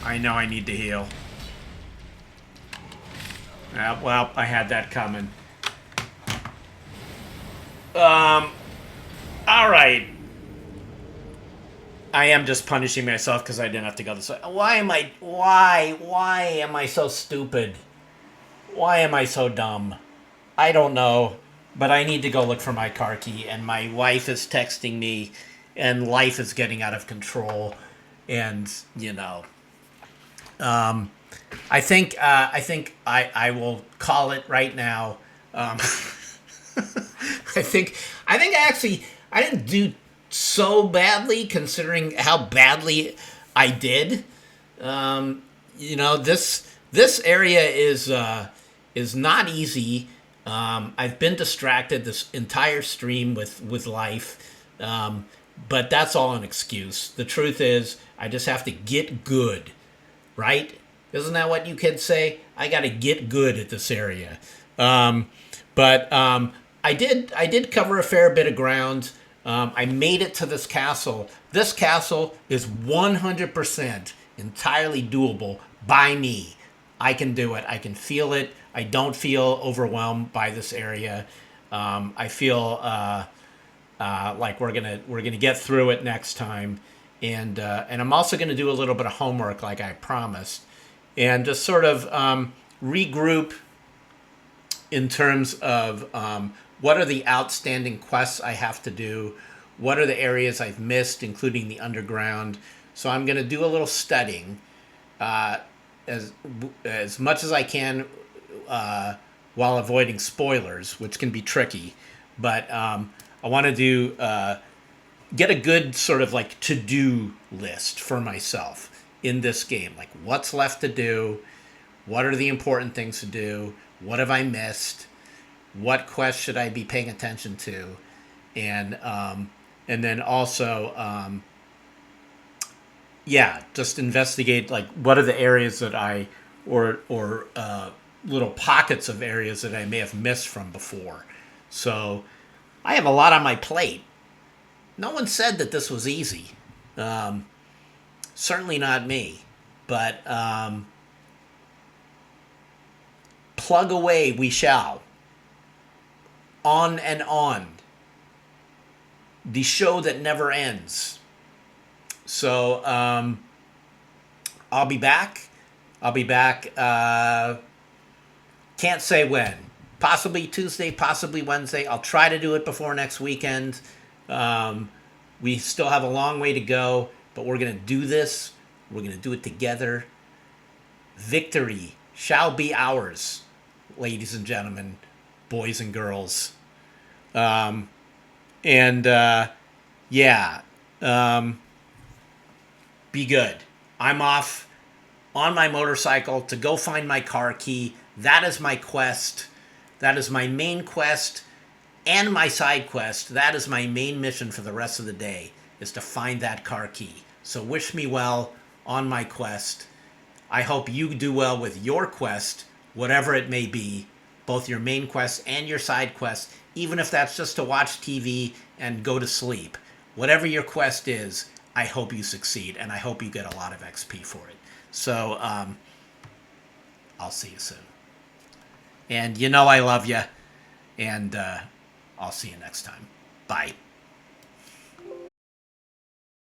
I know I need to heal. Well, I had that coming. Alright. I am just punishing myself because I didn't have to go this way. Why am I so stupid? Why am I so dumb? I don't know, but I need to go look for my car key, and my wife is texting me, and life is getting out of control, and I think I will call it right now. Um, I think actually I didn't do so badly considering how badly I did. This area is not easy. I've been distracted this entire stream with life, but that's all an excuse. The truth is, I just have to get good, right? Isn't that what you kids say? I got to get good at this area. But I did cover a fair bit of ground. I made it to this castle. This castle is 100% entirely doable by me. I can do it. I can feel it. I don't feel overwhelmed by this area. I feel like we're gonna get through it next time, and I'm also gonna do a little bit of homework, like I promised, and just sort of regroup in terms of what are the outstanding quests I have to do, what are the areas I've missed, including the underground. So I'm going to do a little studying uh, as as much as I can while avoiding spoilers, which can be tricky. But I want to do get a good sort of like to do list for myself in this game, like what's left to do, what are the important things to do, what have I missed, what quest should I be paying attention to, and then also yeah, just investigate like what are the areas that I or little pockets of areas that I may have missed from before. So I have a lot on my plate. No one said that this was easy. Um, Certainly not me. But plug away we shall. On and on. The show that never ends. So I'll be back. I'll be back. Can't say when. Possibly Tuesday, possibly Wednesday. I'll try to do it before next weekend. We still have a long way to go, but we're going to do this. We're going to do it together. Victory shall be ours, ladies and gentlemen, boys and girls. And yeah, be good. I'm off on my motorcycle to go find my car key. That is my quest. That is my main quest and my side quest. That is my main mission for the rest of the day, is to find that car key. So wish me well on my quest. I hope you do well with your quest, whatever it may be, both your main quest and your side quest, even if that's just to watch TV and go to sleep. Whatever your quest is, I hope you succeed, and I hope you get a lot of XP for it. So, I'll see you soon. And you know I love you, and I'll see you next time. Bye.